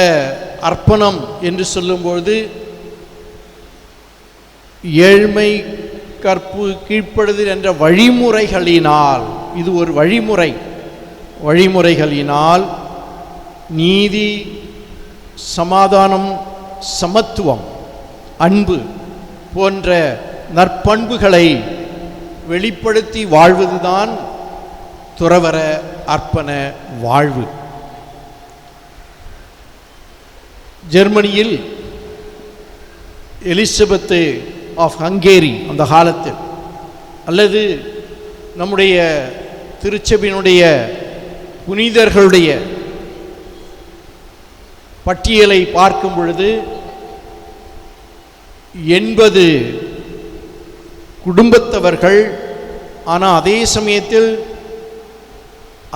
Speaker 3: அர்ப்பணம் என்று சொல்லும்போது ஏழ்மை, கற்பு, கீழ்ப்படுதல் என்ற வழிமுறைகளினால், இது ஒரு வழிமுறைகளினால் நீதி, சமாதானம், சமத்துவம், அன்பு போன்ற நற்பண்புகளை வெளிப்படுத்தி வாழ்வதுதான் துறவற அர்ப்பண வாழ்வு. ஜெர்மனியில் எலிசபெத் ஆஃப் ஹங்கேரி அந்த காலத்தில், அல்லது நம்முடைய திருச்சபையினுடைய புனிதர்களுடைய பட்டியலை பார்க்கும் பொழுது 80 குடும்பத்தவர்கள், ஆனால் அதே சமயத்தில்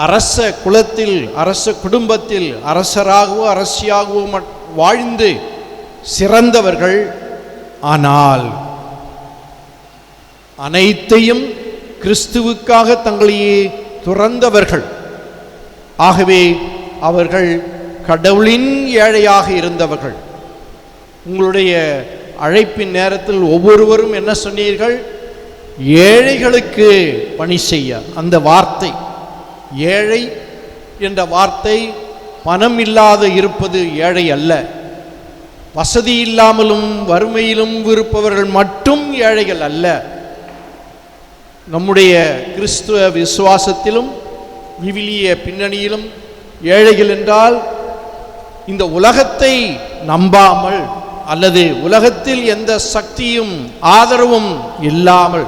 Speaker 3: அரச குலத்தில், அரச குடும்பத்தில் அரசராகவோ அரசியாகவோ வாழ்ந்து சிறந்தவர்கள். ஆனால் அனைத்தையும் கிறிஸ்துவுக்காக தங்களையே துறந்தவர்கள். ஆகவே அவர்கள் கடவுளின் ஏழையாக இருந்தவர்கள். உங்களுடைய அழைப்பின் நேரத்தில் ஒவ்வொருவரும் என்ன சொன்னீர்கள்? ஏழைகளுக்கு பணி செய்ய. அந்த வார்த்தை, ஏழை என்ற வார்த்தை பணம் இல்லாத இருப்பது ஏழை அல்ல. வசதி இல்லாமலும் வறுமையிலும் இருப்பவர்கள் மட்டும் ஏழைகள் அல்ல. நம்முடைய கிறிஸ்துவ விசுவாசத்திலும் விவிலிய பின்னணியிலும் ஏழைகள் என்றால் இந்த உலகத்தை நம்பாமல், அல்லது உலகத்தில் எந்த சக்தியும் ஆதரவும் இல்லாமல்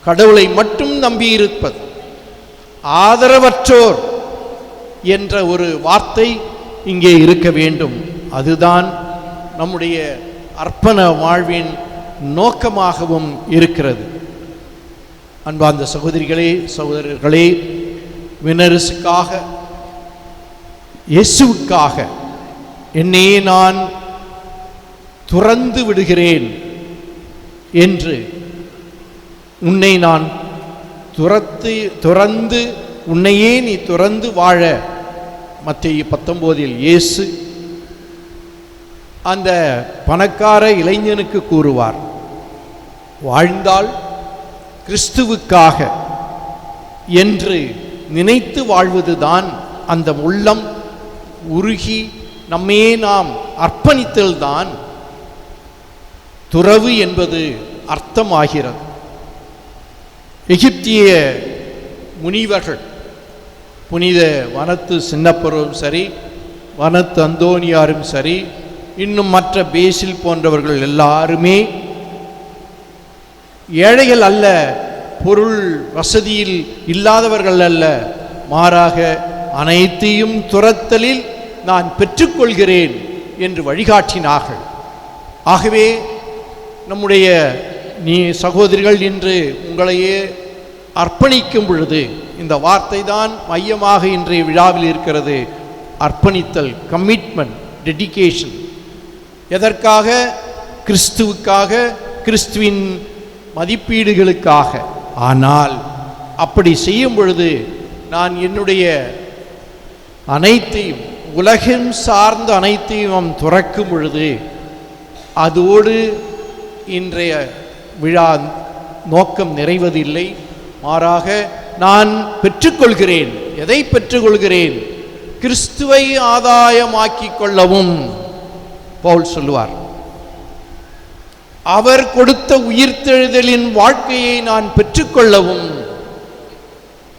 Speaker 3: கடவுளை மட்டும் நம்பியிருப்பது, ஆதரவற்றோர் என்ற ஒரு வார்த்தை இங்கே இருக்க வேண்டும். அதுதான் நம்முடைய அர்ப்பண வாழ்வின் நோக்கமாகவும் இருக்கிறது. அன்பார்ந்த சகோதரிகளே, சகோதரர்களே, விண்ணரசுக்காக, இயேசுவுக்காக என்னையே நான் துறந்து விடுகிறேன் என்று, உன்னை நான் துறந்து உன்னையே நீ துறந்து வாழ மத்தேயு 19 இயேசு அந்த பணக்கார இளைஞனுக்கு கூறுவார். வாழ்ந்தால் கிறிஸ்துவுக்காக என்று நினைத்து வாழ்வதுதான் அந்த உள்ளம் உருகி நம்மையே நாம் அர்ப்பணித்தல்தான் துறவு என்பது அர்த்தமாகிறது. எகிப்திய முனிவர்கள், புனித வனத்து சின்னப்பரும் சரி, வனத்து அந்தோனியாரும் சரி, இன்னும் மற்ற பேசில் போன்றவர்கள் எல்லாருமே ஏழைகள் அல்ல, பொருள் வசதியில் இல்லாதவர்கள் அல்ல, மாறாக அனைத்தையும் துறத்தலில் நான் பெற்றுக்கொள்கிறேன் என்று வழிகாட்டினார்கள். ஆகவே நம்முடைய சகோதரிகள் இன்று உங்களையே அர்ப்பணிக்கும் பொழுது இந்த வார்த்தை தான் மையமாக இன்றைய விழாவில் இருக்கிறது. அர்ப்பணித்தல், கமிட்மெண்ட், டெடிகேஷன். எதற்காக? கிறிஸ்துவுக்காக, கிறிஸ்துவின் மதிப்பீடுகளுக்காக. ஆனால் அப்படி செய்யும் பொழுது நான் என்னுடைய அனைத்தையும், உலகம் சார்ந்த அனைத்தையும் துறக்கும் பொழுது அதோடு இன்றைய விழா நோக்கம் நிறைவதில்லை. மாறாக நான் பெற்றுக்கொள்கிறேன். எதை பெற்றுக்கொள்கிறேன்? கிறிஸ்துவை ஆதாயமாக்கிக் கொள்ளவும் பவுல் சொல்லுவார். அவர் கொடுத்த உயிர்த்தெழுதலின் வாழ்க்கையை நான் பெற்றுக்கொள்ளவும்,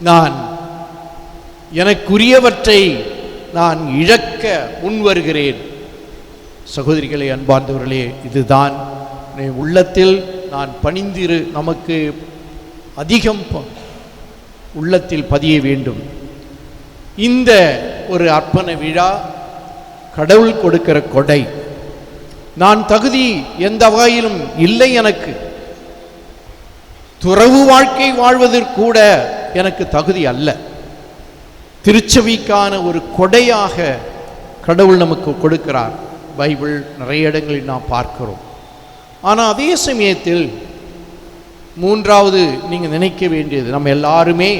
Speaker 3: நான் எனக்குரியவற்றை நான் இழக்க முன்வருகிறேன். சகோதரிகளே, அன்பார்ந்தவர்களே, இதுதான் உள்ளத்தில் நான் பணிந்திரு நமக்கு அதிகம் உள்ளத்தில் பதிய வேண்டும். இந்த ஒரு அர்ப்பண விழா கடவுள் கொடுக்கிற கொடை. நான் தகுதி எந்த வகையிலும் இல்லை. எனக்கு துறவு வாழ்க்கை வாழ்வதற்கூட எனக்கு தகுதி அல்ல. திருச்சபைக்கான ஒரு கொடையாக கடவுள் நமக்கு கொடுக்கிறார். பைபிள் நிறைய இடங்களில் நாம் பார்க்கிறோம். ஆனால் அதே சமயத்தில் மூன்றாவது நீங்கள் நினைக்க வேண்டியது, நம்ம எல்லாருமே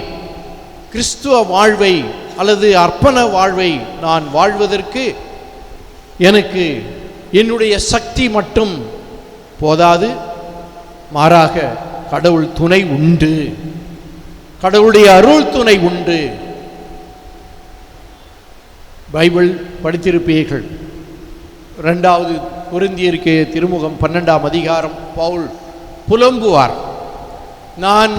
Speaker 3: கிறிஸ்துவ வாழ்வை அல்லது அர்ப்பண வாழ்வை நான் வாழ்வதற்கு எனக்கு என்னுடைய சக்தி மட்டும் போதாது, மாறாக கடவுள் துணை உண்டு, கடவுளுடைய அருள் துணை உண்டு. பைபிள் படித்திருப்பீர்கள். 2வது கொரிந்தியருக்கு திருமுகம் 12ஆம் அதிகாரம் பவுல் புலம்புவார். நான்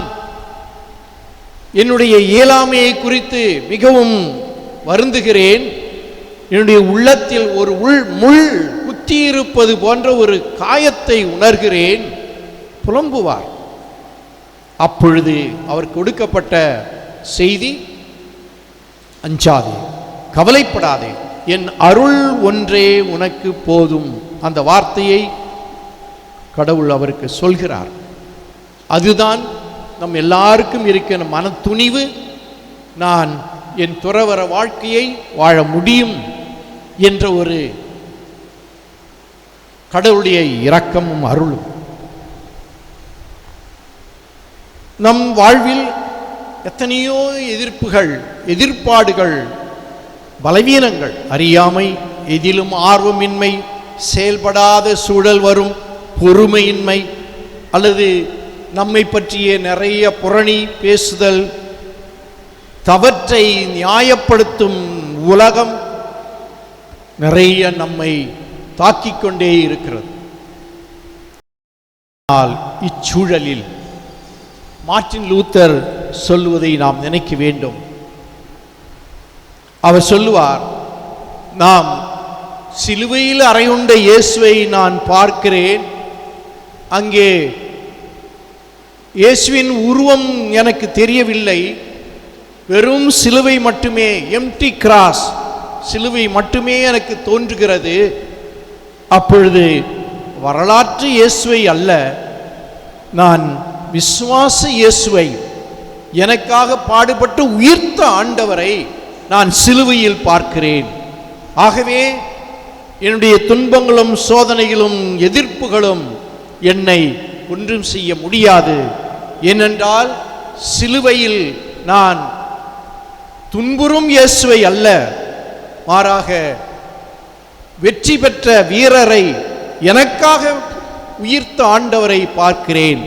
Speaker 3: என்னுடைய இயலாமையை குறித்து மிகவும் வருந்துகிறேன். என்னுடைய உள்ளத்தில் ஒரு முள் குத்தியிருப்பது போன்ற ஒரு காயத்தை உணர்கிறேன். புலம்புவார். அப்பொழுது அவர் கொடுக்கப்பட்ட செய்தி, அஞ்சாதே, கவலைப்படாதே, என் அருள் ஒன்றே உனக்கு போதும். அந்த வார்த்தையை கடவுள் அவருக்கு சொல்கிறார். அதுதான் நம் எல்லாருக்கும் இருக்கிற மன துணிவு. நான் என் துறவற வாழ்க்கையை வாழ முடியும் என்ற ஒரு கடவுளுடைய இரக்கமும் அருளும். நம் வாழ்வில் எத்தனையோ எதிர்ப்புகள், எதிர்ப்பாடுகள், பலவீனங்கள், அறியாமை, எதிலும் ஆர்வமின்மை, செயல்படாத சூழல் வரும், பொறுமையின்மை, அல்லது நம்மை பற்றிய நிறைய புரணி பேசுதல், தவற்றை நியாயப்படுத்தும் உலகம் நிறைய நம்மை தாக்கிக் கொண்டே இருக்கிறது. ஆனால் இச்சூழலில் மார்ட்டின் லூத்தர் சொல்லுவதை நாம் நினைக்க வேண்டும். அவர் சொல்லுவார், நாம் சிலுவையில் அறையுண்ட இயேசுவை நான் பார்க்கிறேன். அங்கே இயேசுவின் உருவம் எனக்கு தெரியவில்லை, வெறும் சிலுவை மட்டுமே, எம்டி கிராஸ், சிலுவை மட்டுமே எனக்கு தோன்றுகிறது. அப்பொழுது வரலாற்று இயேசுவை அல்ல, நான் விசுவாச இயேசுவை, எனக்காக பாடுபட்டு உயிர்த்த ஆண்டவரை நான் சிலுவையில் பார்க்கிறேன். ஆகவே என்னுடைய துன்பங்களும் சோதனைகளும் எதிர்ப்புகளும் என்னை ஒன்றும் செய்ய முடியாது. ஏனென்றால் சிலுவையில் நான் துன்புறும் இயேசுவை அல்ல, மாறாக வெற்றி பெற்ற வீரரை, எனக்காக உயிர்த்த ஆண்டவரை பார்க்கிறேன்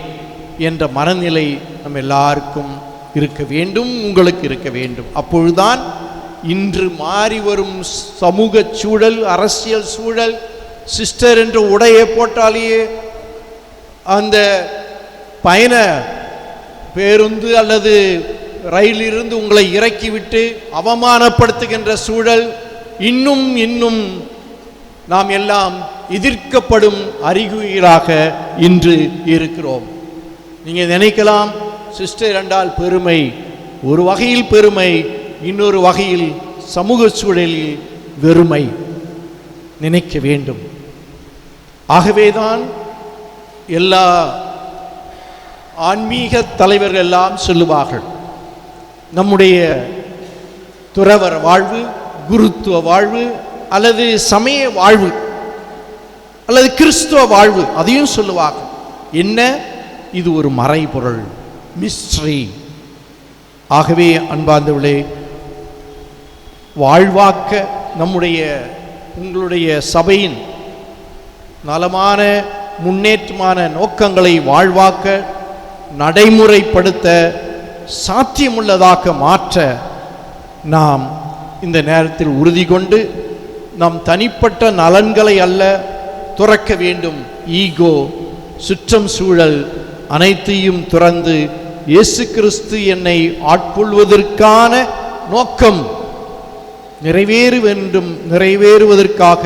Speaker 3: என்ற மனநிலை நம் எல்லாருக்கும் இருக்க வேண்டும், உங்களுக்கு இருக்க வேண்டும். அப்பொழுதுதான் இன்று மாறி வரும் சமூக சூழல், அரசியல் சூழல், சிஸ்டர் என்ற உடையை போட்டாலேயே அந்த பயண பேருந்து அல்லது ரயிலிருந்து உங்களை இறக்கிவிட்டு அவமானப்படுத்துகின்ற சூழல் இன்னும் நாம் எல்லாம் எதிர்க்கப்படும் அறிகுறிகளாக இன்று இருக்கிறோம். நீங்கள் நினைக்கலாம், சிஸ்டர் என்றால் பெருமை, ஒரு வகையில் பெருமை, இன்னொரு வகையில் சமூக சூழலில் வெறுமை நினைக்க வேண்டும். ஆகவேதான் எல்லா ஆன்மீக தலைவர்கள் எல்லாம் சொல்லுவார்கள், நம்முடைய துறவற வாழ்வு, குருத்துவ வாழ்வு, அல்லது சமய வாழ்வு, அல்லது கிறிஸ்துவ வாழ்வு, அதையும் சொல்லுவார்கள். என்ன, இது ஒரு மறைபொருள், மிஸ்ட்ரி. ஆகவே அன்பார்ந்தவர்களே, வாழ்வாக்க நம்முடைய உங்களுடைய சபையின் நலமான முன்னேற்றமான நோக்கங்களை வாழ்வாக்க, நடைமுறைப்படுத்த, சாத்தியமுள்ளதாக மாற்ற நாம் இந்த நேரத்தில் உறுதி கொண்டு நம் தனிப்பட்ட நலன்களை அல்ல துறக்க வேண்டும். ஈகோ, சுற்றம் சூழல் அனைத்தையும் துறந்து இயேசு கிறிஸ்து என்னை ஆட்கொள்வதற்கான நோக்கம் நிறைவேறுவதற்காக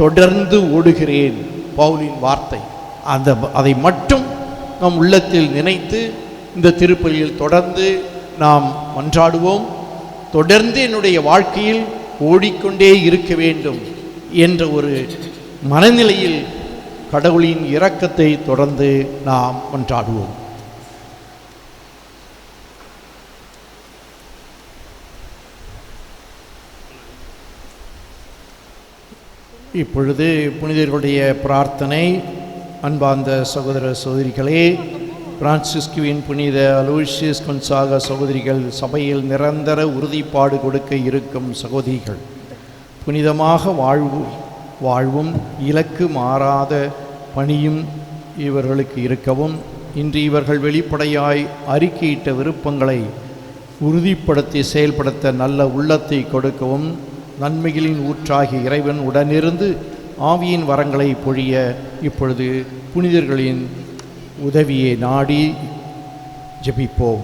Speaker 3: தொடர்ந்து ஓடுகிறேன். பவுலின் வார்த்தை. அதை மட்டும் நம் உள்ளத்தில் நினைத்து இந்த திருப்பலியில் தொடர்ந்து நாம் மன்றாடுவோம். தொடர்ந்து என்னுடைய வாழ்க்கையில் ஓடிக்கொண்டே இருக்க வேண்டும் என்ற ஒரு மனநிலையில் கடவுளின் இரக்கத்தை தொடர்ந்து நாம் மன்றாடுவோம். இப்பொழுது புனிதர்களுடைய பிரார்த்தனை. அன்பார்ந்த சகோதர சகோதரிகளே, பிரான்சிஸ்குவின் புனித அலோசியஸ் கொன்சாகா சகோதரிகள் சபையில் நிரந்தர உறுதிப்பாடு கொடுக்க இருக்கும் சகோதரிகள். புனிதமாக வாழ்வும் இலக்கு மாறாத பணியும் இவர்களுக்கு இருக்கவும், இன்று இவர்கள் வெளிப்படையாய் அறிக்கையிட்ட விருப்பங்களை உறுதிப்படுத்தி செயல்படுத்த நல்ல உள்ளத்தை கொடுக்கவும், நன்மைகளின் ஊற்றாகிய இறைவன் உடனிருந்து ஆவியின் வரங்களை பொழிய இப்பொழுது புனிதர்களின் உதவியை நாடி ஜெபிப்போம்.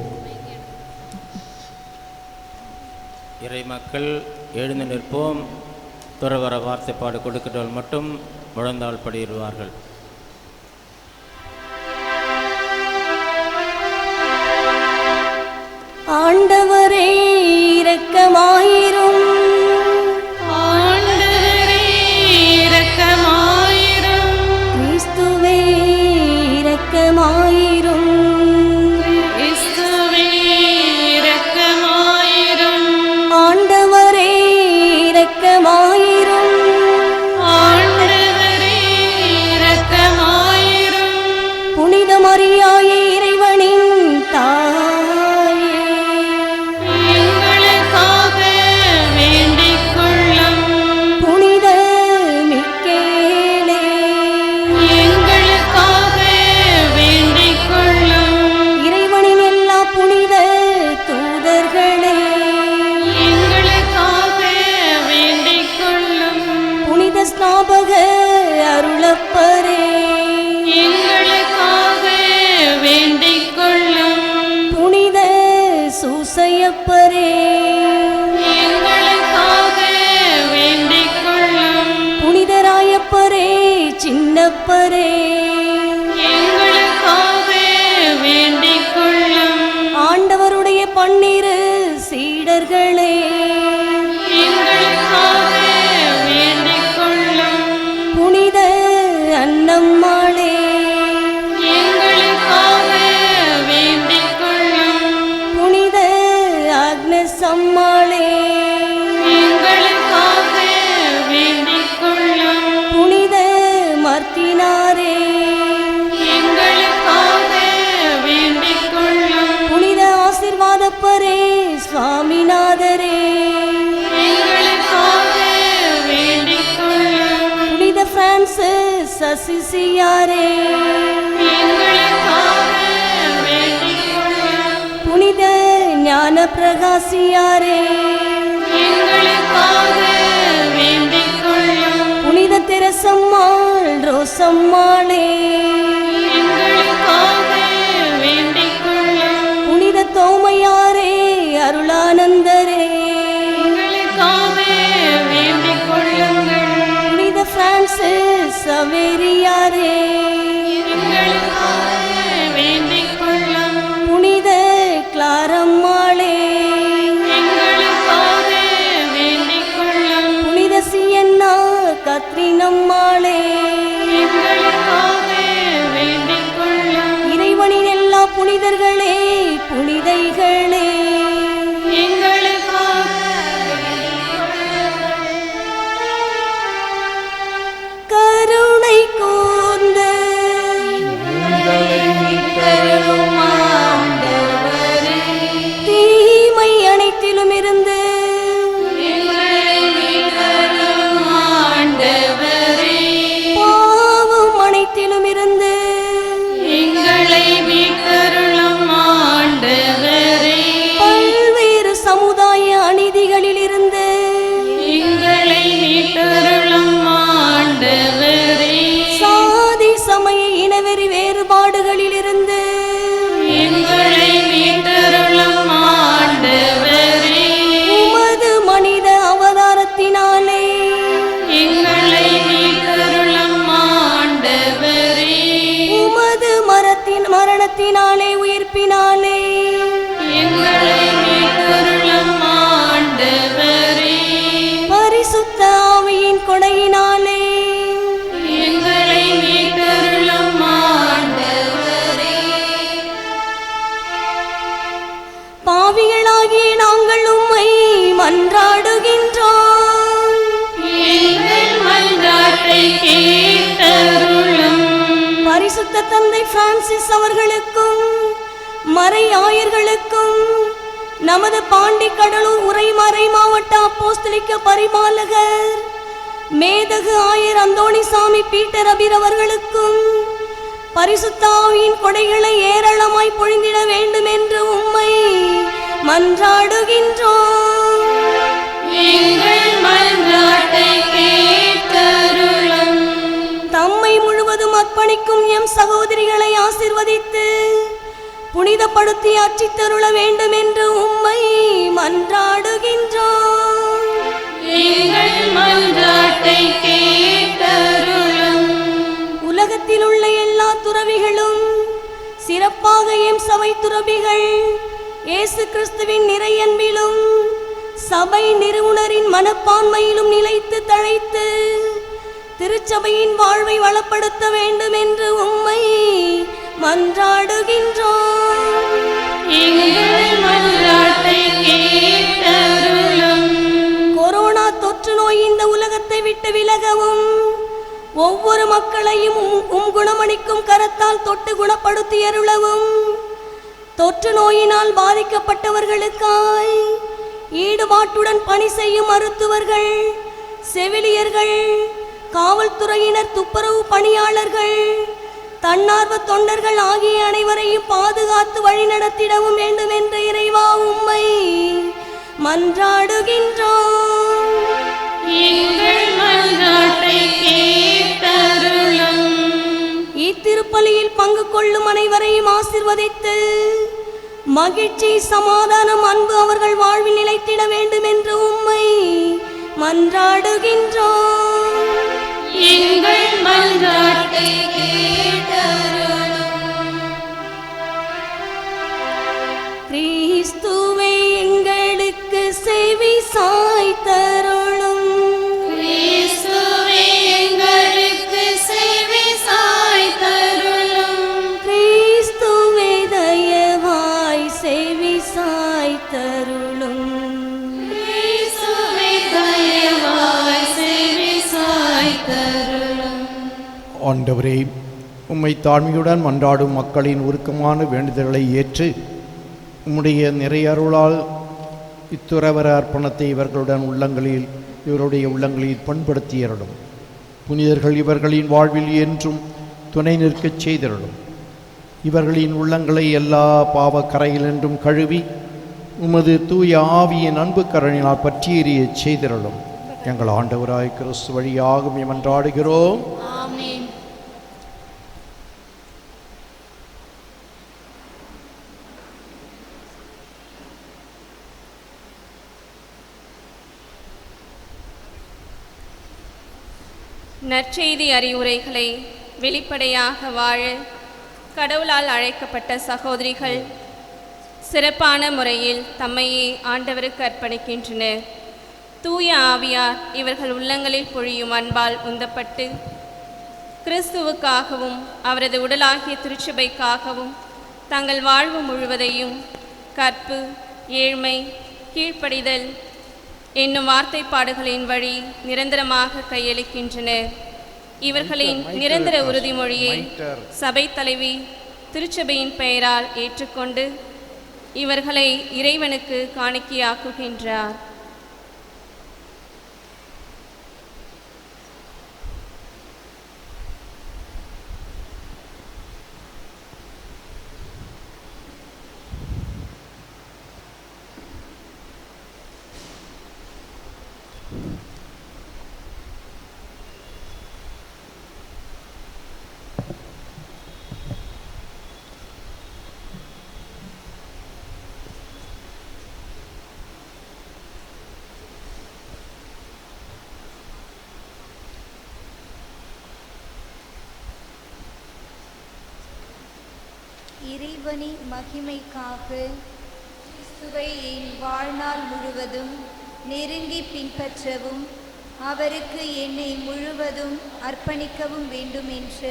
Speaker 2: இறை மக்கள் எழுந்து நிற்போம். துறவர வார்த்தைப்பாடு கொடுக்கிறவர்கள் மட்டும் முழந்தாள் படியிடுவார்கள்.
Speaker 14: ஆண்டவரே இரக்கமாயிரும்,
Speaker 8: ஆண்டவரே இரக்கமாயிரும்,
Speaker 14: கிறிஸ்துவே இரக்கமாயிரும்,
Speaker 8: கிறிஸ்துவே இரக்கமாயிரும்,
Speaker 14: ஆண்டவரே இரக்கமாயிரும்,
Speaker 8: ஆண்டவரே இரக்கமாயிரும்,
Speaker 14: புனித மரியாயே இறைவனின் தாயே,
Speaker 8: எங்களுக்காக வேண்டிக் கொள்ளும்,
Speaker 14: புனித மிக்கேலே,
Speaker 8: எங்களுக்காக வேண்டிக் கொள்ளும்,
Speaker 14: இறைவனின் எல்லா புனித தூதர்களே,
Speaker 8: எங்களுக்காக வேண்டிக் கொள்ளும்,
Speaker 14: புனித ஸ்நாபக அருளப்பரே,
Speaker 8: எங்களுக்காக வேண்டிக் கொள்ளும்,
Speaker 14: புனித சூசையப்பரே,
Speaker 8: எங்களுக்காக வேண்டிக் கொள்ளும்,
Speaker 14: புனிதராயப்பரே சின்னப்பரே,
Speaker 8: எங்களுக்காக வேண்டிக் கொள்ளும்,
Speaker 14: ஆண்டவருடைய பன்னிரு சீடர்களே,
Speaker 8: எங்களுக்காக வேண்டிக் கொள்ளும்,
Speaker 14: புனித அன்னம்மாளே,
Speaker 8: எங்களுக்காக வேண்டிக் கொள்ளும்,
Speaker 14: புனித ஆக்னஸ் அம்மாளே,
Speaker 8: எங்களுக்காக வேண்டிக் கொள்ளும்,
Speaker 14: புனித மர்த்தினாரே,
Speaker 8: எங்களுக்காக வேண்டிக் கொள்ளும்,
Speaker 14: புனித ஆசீர்வாதப்பரே சுவாமிநாதரே,
Speaker 8: எங்களுக்காக வேண்டிக் கொள்ளும்,
Speaker 14: புனித பிரான்சிஸ் அசிசியாரே,
Speaker 8: எங்களுக்காக வேண்டிக் கொள்ளும்,
Speaker 14: புனித ஞான பிரகாசியாரே,
Speaker 8: எங்களுக்காக வேண்டிக் கொள்ளும்,
Speaker 14: புனித தெரசம்மாள் ரோசம்மாளே,
Speaker 8: எங்களுக்காக வேண்டிக் கொள்ளும்,
Speaker 14: புனித தோமையாரே அருளானந்தரே,
Speaker 8: எங்களுக்காக வேண்டிக் கொள்ளுங்கள்,
Speaker 14: புனித பிரான்சிஸ் சவேரியாரே,
Speaker 8: எங்களுக்காக வேண்டிக் கொள்ளும்,
Speaker 14: புனித கிளாரம்மாளே,
Speaker 8: எங்களுக்காக வேண்டிக் கொள்ளும்,
Speaker 14: புனித சியன்னா கத்ரினம்மாளே,
Speaker 8: எங்களுக்காக வேண்டிக் கொள்ளும்,
Speaker 14: இறைவனின் எல்லா புனிதர்களே புனிதைகளே,
Speaker 8: எங்களுக்காக
Speaker 14: கருணை கூர்ந்த தீமை அனைத்திலும் இருந்து
Speaker 8: ஆண்டவரே,
Speaker 14: பாவம் அனைத்திலும் இருந்து
Speaker 8: எங்களை மீட்டருளும் ஆண்டவரே,
Speaker 14: பல்வேறு சமுதாய அநீதிகளில் இருந்து
Speaker 8: எங்களை மீட்டருளும் ஆண்டவரே,
Speaker 14: சாதி சமய இனவெறி வேறுபாடுகளில் இருந்து
Speaker 8: எங்களை மீட்டருளும் ஆண்டவரே,
Speaker 14: உமது மனித அவதாரத்தினாலே
Speaker 8: எங்களை மீட்டருளும் ஆண்டவரே,
Speaker 14: உமது மரணத்தினாலே உயிர்ப்பினாலே
Speaker 8: எங்களை மீட்டருளும் ஆண்டவரே,
Speaker 14: பரிசுத்த ஆவியின் கொடையினாலே
Speaker 8: எங்களை மீட்டருளும் ஆண்டவரே,
Speaker 14: பாவிகளாகிய நாங்கள் உம்மை மன்றாடுகின்றோம்.
Speaker 8: எங்கள் மன்றாட்டை
Speaker 14: பரிசுத்த தந்தை பிரான்சிஸ் அவர்களுக்கும் மறை ஆயர்களுக்கும் நமது பாண்டி கடலூர் உறைமறை மாவட்ட அப்போஸ்தலிக்க பரிபாலகர் மேதகு ஆயர் அந்தோணிசாமி பீட்டர் அபிர் அவர்களுக்கும் பரிசுத்த ஆவியின் கொடைகளை ஏராளமாய் பொழிந்திட வேண்டும் என்று உம்மை மன்றாடுகின்றோம்.
Speaker 8: எங்கள் மன்றாட்டை கேட்டருளும்.
Speaker 14: தம்மை முழுவதும் அர்ப்பணிக்கும் எம் சகோதரிகளை ஆசீர்வதித்து புனிதப்படுத்தி அர்ச்சித்தருள வேண்டும் என்று உம்மை மன்றாடுகின்றோம்.
Speaker 8: எங்கள் மன்றாட்டை கேட்டருளும்.
Speaker 14: உலகத்தில் உள்ள எல்லா துறவிகளும் சிறப்பாக எம் சபை துறவிகள் இயேசு கிறிஸ்துவின் நிறையன்பிலும் சபை நிறுவனரின் மனப்பான்மையிலும் நிலைத்து தழைத்து திருச்சபையின் வாழ்வை வளப்படுத்த வேண்டும் என்று உம்மை மன்றாடுகின்றோம்.
Speaker 8: எங்கள் மன்றாட்டை கேட்டருளும்.
Speaker 14: கொரோனா தொற்று நோய் இந்த உலகத்தை விட்டு விலகவும் ஒவ்வொரு மக்களையும் உம் குணமளிக்கும் கரத்தால் தொட்டு குணப்படுத்தி அருளவும் தொற்று நோயினால் பாதிக்கப்பட்டவர்களுக்காய் ஈடுபாட்டுடன் பணி செய்யும் மருத்துவர்கள், செவிலியர்கள், காவல்துறையினர், துப்புரவு பணியாளர்கள், தன்னார்வ தொண்டர்கள் ஆகிய அனைவரையும் பாதுகாத்து வழிநடத்திடவும் வேண்டும் என்ற இறைவா உம்மை மன்றாடுகின்றோம்.
Speaker 8: எங்கள் மன்றாட்டை கேட்டருளும்.
Speaker 14: இத்திருப்பலியில் பங்கு கொள்ளும் அனைவரையும் ஆசீர்வதித்து மகிழ்ச்சி, சமாதானம், அன்பு அவர்கள் வாழ்வில் நிலைத்திட வேண்டும் என்று உம்மை மன்றாடுகின்றோம்.
Speaker 8: எங்கள் மன்றாட்டை கேட்டருளும்.
Speaker 14: கிறிஸ்துவே எங்களுக்கு செவி சாய்த்தருளும்.
Speaker 8: கிறிஸ்துவே எங்களுக்கு செவி சாய்த்தருளும்.
Speaker 14: கிறிஸ்துவே தயவாய் செவி சாய்த்தருளும்.
Speaker 8: கிறிஸ்துவே தயவாய் செவி சாய்த்தருளும்.
Speaker 3: ஆண்டவரே, உம்மை தாழ்மையுடன் மன்றாடும் மக்களின் உருக்கமான வேண்டுதல்களை ஏற்று உம்முடைய நிறையருளால் இத்துறவர அர்ப்பணத்தை இவருடைய உள்ளங்களில் பண்படுத்தியருளும். புனிதர்கள் இவர்களின் வாழ்வில் என்றும் துணை நிற்கச் செய்தருளும். இவர்களின் உள்ளங்களை எல்லா பாவ கரையிலென்றும் கழுவி உமது தூய ஆவியின் அன்பு கரணினால் பற்றி எறிய செய்தருளும். எங்கள் ஆண்டவராய் கிறிஸ்து வழியாக மன்றாடுகிறோம்.
Speaker 5: ஆமென்.
Speaker 1: நற்செய்தி அறிவுரைகளை வெளிப்படையாக வாழ கடவுளால் அழைக்கப்பட்ட சகோதரிகள் சிறப்பான முறையில் தம்மையே ஆண்டவருக்கு அர்ப்பணிக்கின்றனர். தூய ஆவியார் இவர்கள் உள்ளங்களில் பொழியும் அன்பால் உந்தப்பட்டு கிறிஸ்துவுக்காகவும் அவரது உடலாகிய திருச்சபைக்காகவும் தங்கள் வாழ்வு முழுவதையும் கற்பு, ஏழ்மை, கீழ்ப்படிதல் என்னும் வார்த்தைப்பாடுகளின் வழி நிரந்தரமாக கையளிக்கின்றனர். இவர்களின் நிரந்தர உறுதிமொழியை சபை தலைவி திருச்சபையின் பெயரால் ஏற்றுக்கொண்டு இவர்களை இறைவனுக்கு காணிக்கையாக்குகின்றார்.
Speaker 15: இறைவனின் மகிமைக்காக கிறிஸ்துவை என் வாழ்நாள் முழுவதும் நெருங்கி பின்பற்றவும் அவருக்கு என்னை முழுவதும் அர்ப்பணிக்கவும் வேண்டும் என்ற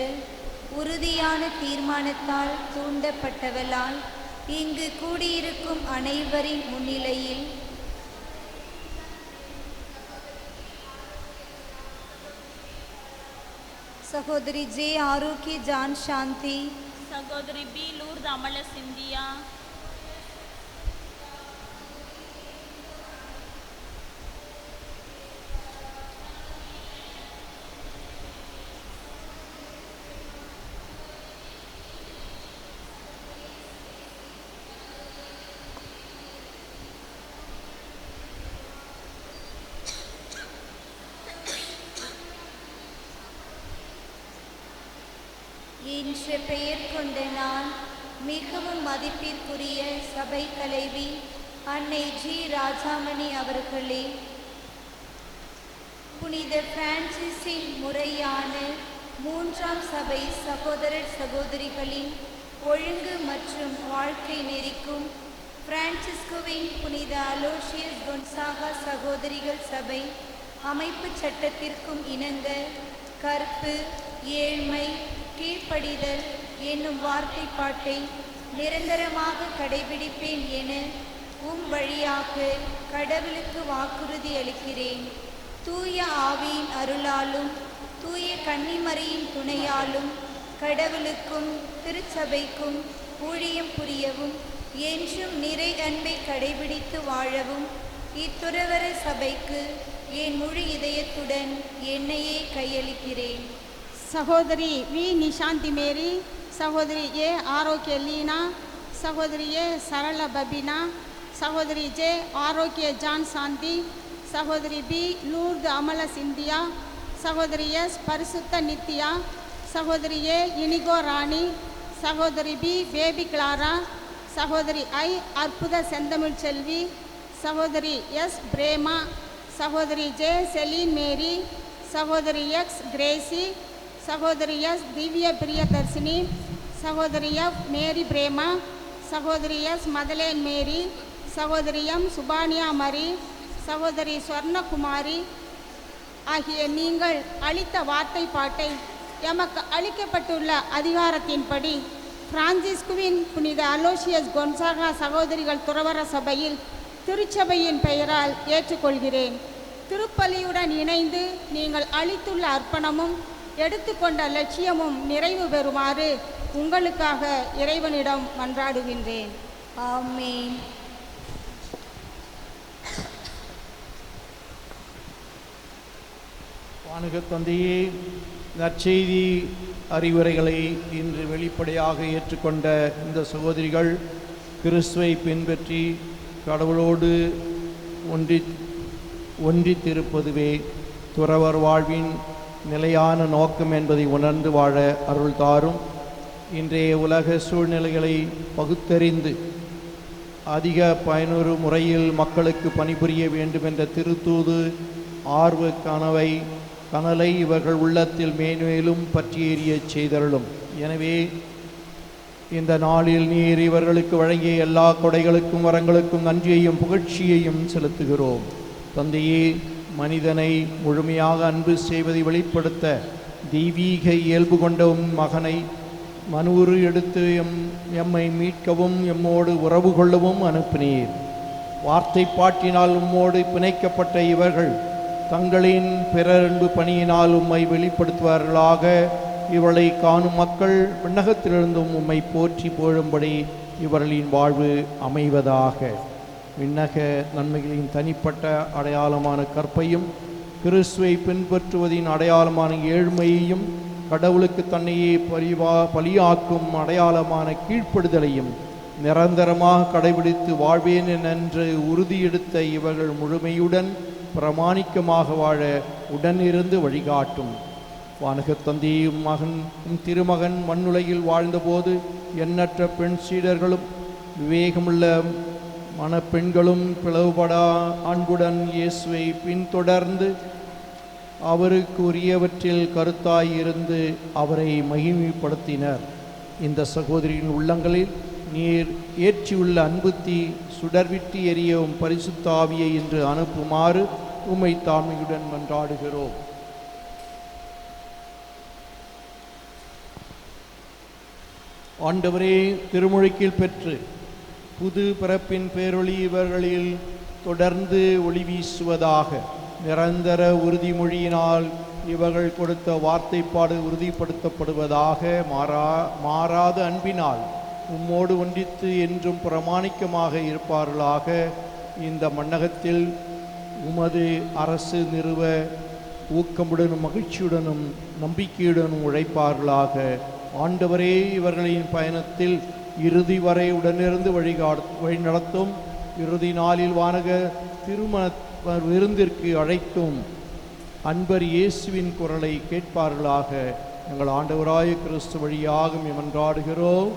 Speaker 15: உறுதியான தீர்மானத்தால் தூண்டப்பட்டவளால் இங்கு கூடியிருக்கும் அனைவரின் முன்னிலையில் சகோதரி ஜே ஆரோக்கிய ஜான் சாந்தி,
Speaker 6: சகோதரி பி லூர்து அமல சிந்தியா,
Speaker 15: என்ற பெயர் கொண்ட நான் மிகவும் மதிப்பிற்குரிய சபை தலைவி அன்னை ஜி ராஜாமணி அவர்களே, புனித பிரான்சிஸின் முறையான 3ஆம் சபை சகோதரர் சகோதரிகளின் ஒழுங்கு மற்றும் வாழ்க்கை நெறிக்கும் பிரான்சிஸ்கோவின் புனித அலோஷியஸ் கொன்சாகா சகோதரிகள் சபை அமைப்பு சட்டத்திற்கும் இணங்க கற்பு, ஏழ்மை, கீழ்ப்படிதல் என்னும் வார்த்தைப்பாட்டை நிரந்தரமாக கடைபிடிப்பேன் என வழியாக கடவுளுக்கு வாக்குறுதி அளிக்கிறேன். தூய ஆவியின் அருளாலும் தூய கன்னிமரியின் துணையாலும் கடவுளுக்கும் திருச்சபைக்கும் ஊழியம் புரியவும் என்றும் நிறை அன்பை கடைபிடித்து வாழவும் இத்துறவர சபைக்கு என் முழு இதயத்துடன் என்னையே கையளிக்கிறேன்.
Speaker 11: சகோதரி வி நிஷாந்தி மேரி, சகோதரி ஏ ஆரோக்கிய லீனா, சகோதரி ஏ சரள பபினா, சகோதரி ஜே ஆரோக்கிய ஜான் சாந்தி, சகோதரி பி லூர்து அமல சிந்தியா, சகோதரி எஸ் பரிசுத்த நித்யா, சகோதரி ஏ இனிகோ ராணி, சகோதரி பி பேபி கிளாரா, சகோதரி ஐ அற்புத செந்தமிழ் செல்வி, சகோதரி எஸ் பிரேமா, சகோதரி ஜே செலீன் மேரி, சகோதரி எக்ஸ் கிரேசி, சகோதரி எஸ் திவ்ய பிரியதர்சினி, சகோதரி எஃப் மேரி பிரேமா, சகோதரி எஸ் மதலேன் மேரி, சகோதரி எம் சுபானியா மரி, சகோதரி ஸ்வர்ணகுமாரி ஆகிய நீங்கள் அளித்த வார்த்தை பாட்டை எமக்கு அளிக்கப்பட்டுள்ள அதிகாரத்தின்படி பிரான்சிஸ்குவின் புனித அலோஷியஸ் கொன்சாகா சகோதரிகள் துறவர சபையில் திருச்சபையின் பெயரால் ஏற்றுக்கொள்கிறேன். திருப்பலியுடன் இணைந்து நீங்கள் அளித்துள்ள அர்ப்பணமும் எடுத்துக்கொண்ட லட்சியமும் நிறைவு பெறுமாறு உங்களுக்காக இறைவனிடம் மன்றாடுகின்றேன்.
Speaker 15: ஆமென்.
Speaker 3: வானுக தந்தையே, நற்செய்தி அறிவுரைகளை இன்று வெளிப்படையாக ஏற்றுக்கொண்ட இந்த சகோதரிகள் கிறிஸ்துவை பின்பற்றி கடவுளோடு ஒன்றித்திருப்பதுவே துறவர் வாழ்வின் நிலையான நோக்கம் என்பதை உணர்ந்து வாழ அருள் தாரும். இன்றைய உலக சூழ்நிலைகளை பகுத்தறிந்து அதிக பயனுறு முறையில் மக்களுக்கு பணிபுரிய வேண்டும் என்ற திருத்தூது ஆர்வ கனலை இவர்கள் உள்ளத்தில் மேன்மேலும் பற்றி எறிய செய்தருளும். எனவே இந்த நாளில் நீர் இவர்களுக்கு வழங்கிய எல்லா கொடைகளுக்கும் வரங்களுக்கும் நன்றியையும் புகழ்ச்சியையும் செலுத்துகிறோம். தந்தையே, மனிதனை முழுமையாக அன்பு செய்வதை வெளிப்படுத்த தெய்வீக இயல்பு கொண்ட மகனை மனுவுரு எடுத்து எம்மை மீட்கவும் எம்மோடு உறவு கொள்ளவும் அனுப்பினீர். வார்த்தை பாட்டினால் உம்மோடு பிணைக்கப்பட்ட இவர்கள் தங்களின் பிறரன்பு பணியினால் உம்மை வெளிப்படுத்துவார்களாக. இவளை காணும் மக்கள் விண்ணகத்திலிருந்தும் உம்மை போற்றி போழும்படி இவர்களின் வாழ்வு அமைவதாக. விண்ணக நன்மைகளின் தனிப்பட்ட அடையாளமான கற்பையும் கிறிஸ்துவை பின்பற்றுவதின் அடையாளமான ஏழ்மையையும் கடவுளுக்கு தன்னையே பலியாக்கும் அடையாளமான கீழ்ப்படுதலையும் நிரந்தரமாக கடைபிடித்து வாழ்வேன் என்று உறுதியெடுத்த இவர்கள் முழுமையுடன் பிரமாணிக்கமாக வாழ உடனிருந்து வழிகாட்டும். வானகத் தந்தையும் திருமகன் மண்ணுலகில் வாழ்ந்தபோது எண்ணற்ற பெண் சீடர்களும் விவேகமுள்ள மணப்பெண்களும் பிளவுபடா அன்புடன் இயேசுவை பின்தொடர்ந்து அவருக்கு உரியவற்றில் கருத்தாயிருந்து அவரை மகிமைப்படுத்தினர். இந்த சகோதரியின் உள்ளங்களில் நீர் ஏற்றியுள்ள அன்புத்தி சுடர்விட்டு எரியவும் பரிசுத்த ஆவியை இன்று அனுப்புமாறு உம்மை தாழ்மையுடன் மன்றாடுகிறோம். ஆண்டவரே, திருமுழுக்கில் பெற்று புது பிறப்பின் பேரொளி இவர்களில் தொடர்ந்து ஒளி வீசுவதாக. நிரந்தர உறுதிமொழியினால் இவர்கள் கொடுத்த வார்த்தைப்பாடு உறுதிப்படுத்தப்படுவதாக. மாறாத அன்பினால் உம்மோடு ஒன்றித்து என்றும் பிரமாணிக்கமாக இருப்பார்களாக. இந்த மண்ணகத்தில் உமது அரசு நிறுவ ஊக்கமுடனும் மகிழ்ச்சியுடனும் நம்பிக்கையுடனும் உழைப்பார்களாக. ஆண்டவரே, இவர்களின் பயணத்தில் இறுதி வரை உடனிருந்து வழிநடத்தும். இறுதி நாளில் வானக திருமண விருந்திற்கு அழைத்தும் அன்பர் இயேசுவின் குரலை கேட்பார்களாக. எங்கள் ஆண்டவராய கிறிஸ்து வழியாக மன்றாடுகிறோம்.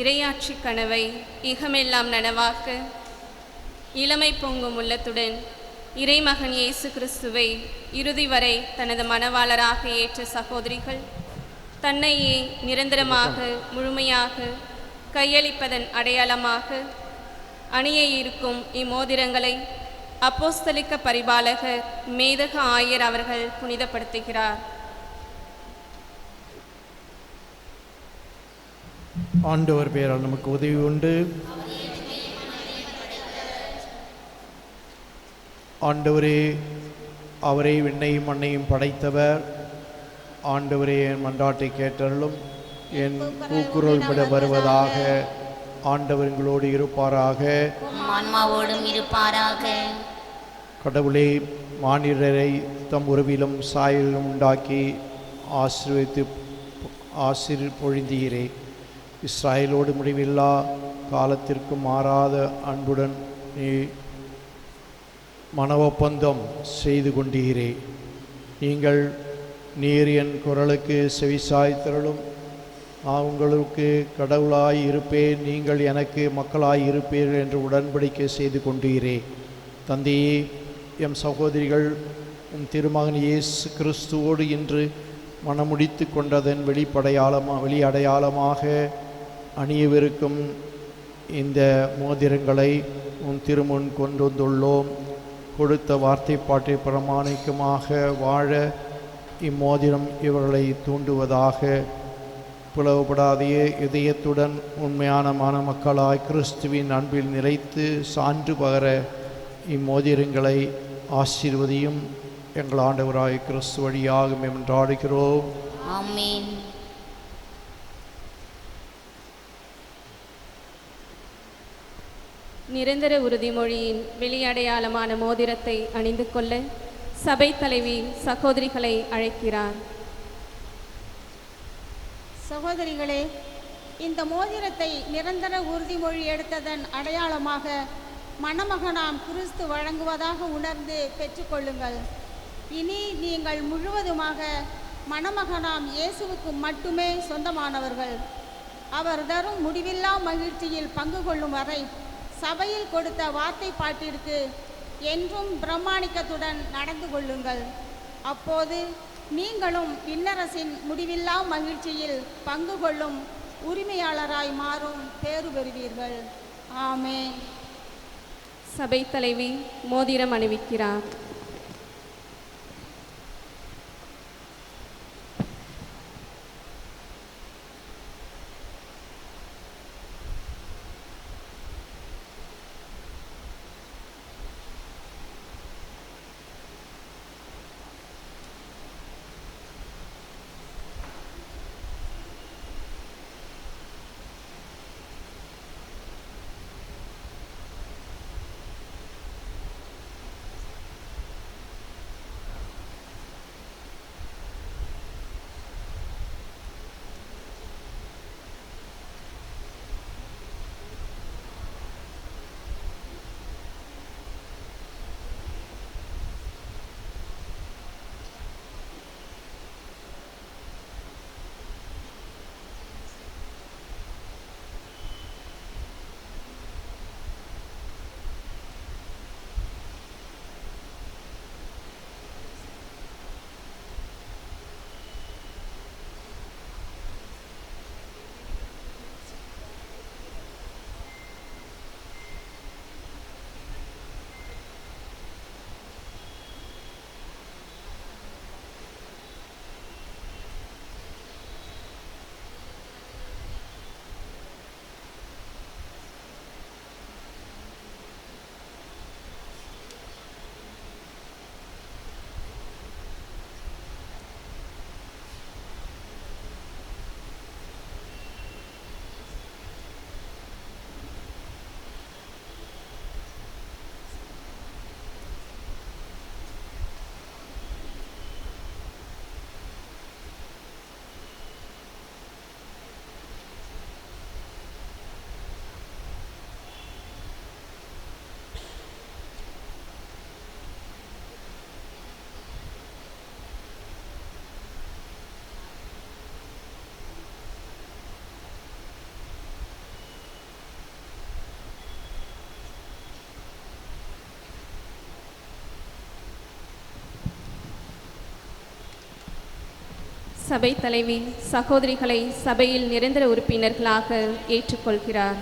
Speaker 1: இறையாட்சி கனவை இகமெல்லாம் நனவாக்க இளமை பொங்கும் உள்ளத்துடன் இறைமகன் இயேசு கிறிஸ்துவை இறுதி வரை தனது மணவாளராக ஏற்ற சகோதரிகள் தன்னையே நிரந்தரமாக முழுமையாக கையளிப்பதன் அடையாளமாக அணிய இருக்கும் இம்மோதிரங்களை அப்போஸ்தலிக்க பரிபாலகர் மேதக ஆயர் அவர்கள் புனிதப்படுத்துகிறார்.
Speaker 3: ஆண்டவர் பெயரால் நமக்கு உதவி உண்டு. ஆண்டவரே, அவரே விண்ணையும் மண்ணையும் படைத்தவர். ஆண்டவரே, என் மன்றாட்டை கேட்டருளும். என் கூக்குரல் விட வருவதாக. ஆண்டவர் எங்களோடு இருப்பாராக,
Speaker 16: ஆன்மாவோடும் இருப்பாராக.
Speaker 3: கடவுளே, மானிடரை தம் உருவிலும் சாயலிலும் உண்டாக்கி ஆசீர்வதித்து பொழிந்தீரே. இஸ்ராயலோடு முடிவில்லா காலத்திற்கு மாறாத அன்புடன் நீ மன ஒப்பந்தம் செய்து கொண்டீரே. நீர் என் குரலுக்கு செவிசாய்த்தருளும். நான் உங்களுக்கு கடவுளாய் இருப்பேன், நீங்கள் எனக்கு மக்களாய் இருப்பீர்கள் என்று உடன்படிக்கை செய்து கொண்டீரே. தந்தையே, எம் சகோதரிகள் உம் திருமகன் இயேசு கிறிஸ்துவோடு இன்று மனமுடித்து கொண்டதன் வெளியடையாளமாக அணியவிருக்கும் இந்த மோதிரங்களை உம் திருமுன் கொண்டு வந்துள்ளோம். கொடுத்த வார்த்தை பாட்டை பிரமாணிக்கமாக வாழ இம்மோதிரம் இவர்களை தூண்டுவதாக. பிளவுபடாதைய இதயத்துடன் உண்மையான மக்களாய் கிறிஸ்துவின் அன்பில் நிலைத்து சான்று பகர இம்மோதிரங்களை ஆசீர்வதியும். எங்கள் ஆண்டவராய் கிறிஸ்து வழியாக என்றாடுகிறோம்.
Speaker 16: ஆமென்.
Speaker 1: நிரந்தர உறுதிமொழியின் வெளியடையாளமான மோதிரத்தை அணிந்து கொள்ள சபை தலைவி சகோதரிகளை அழைக்கிறார்.
Speaker 11: சகோதரிகளே, இந்த மோதிரத்தை நிரந்தர உறுதிமொழி எடுத்ததன் அடையாளமாக மணமகனாம் கிறிஸ்து வழங்குவதாக உணர்ந்து பெற்றுக்கொள்ளுங்கள். இனி நீங்கள் முழுவதுமாக மணமகனாம் இயேசுவுக்கு மட்டுமே சொந்தமானவர்கள். அவர் தரும் முடிவில்லா மகிழ்ச்சியில் பங்கு கொள்ளும் வரை சபையில் கொடுத்த வார்த்தை பாட்டிற்கு என்றும் பிரமாணிக்கத்துடன் நடந்து கொள்ளுங்கள். அப்போது நீங்களும் விண்ணரசின் முடிவில்லா மகிழ்ச்சியில் பங்கு கொள்ளும் உரிமையாளராய் மாறும் பேறு பெறுவீர்கள். ஆமென்.
Speaker 1: சபை தலைவி மோதிரம் அணிவிக்கிறார். சபை தலைவி சகோதரிகளை சபையில் நிரந்தர உறுப்பினர்களாக ஏற்றுக்கொள்கிறார்.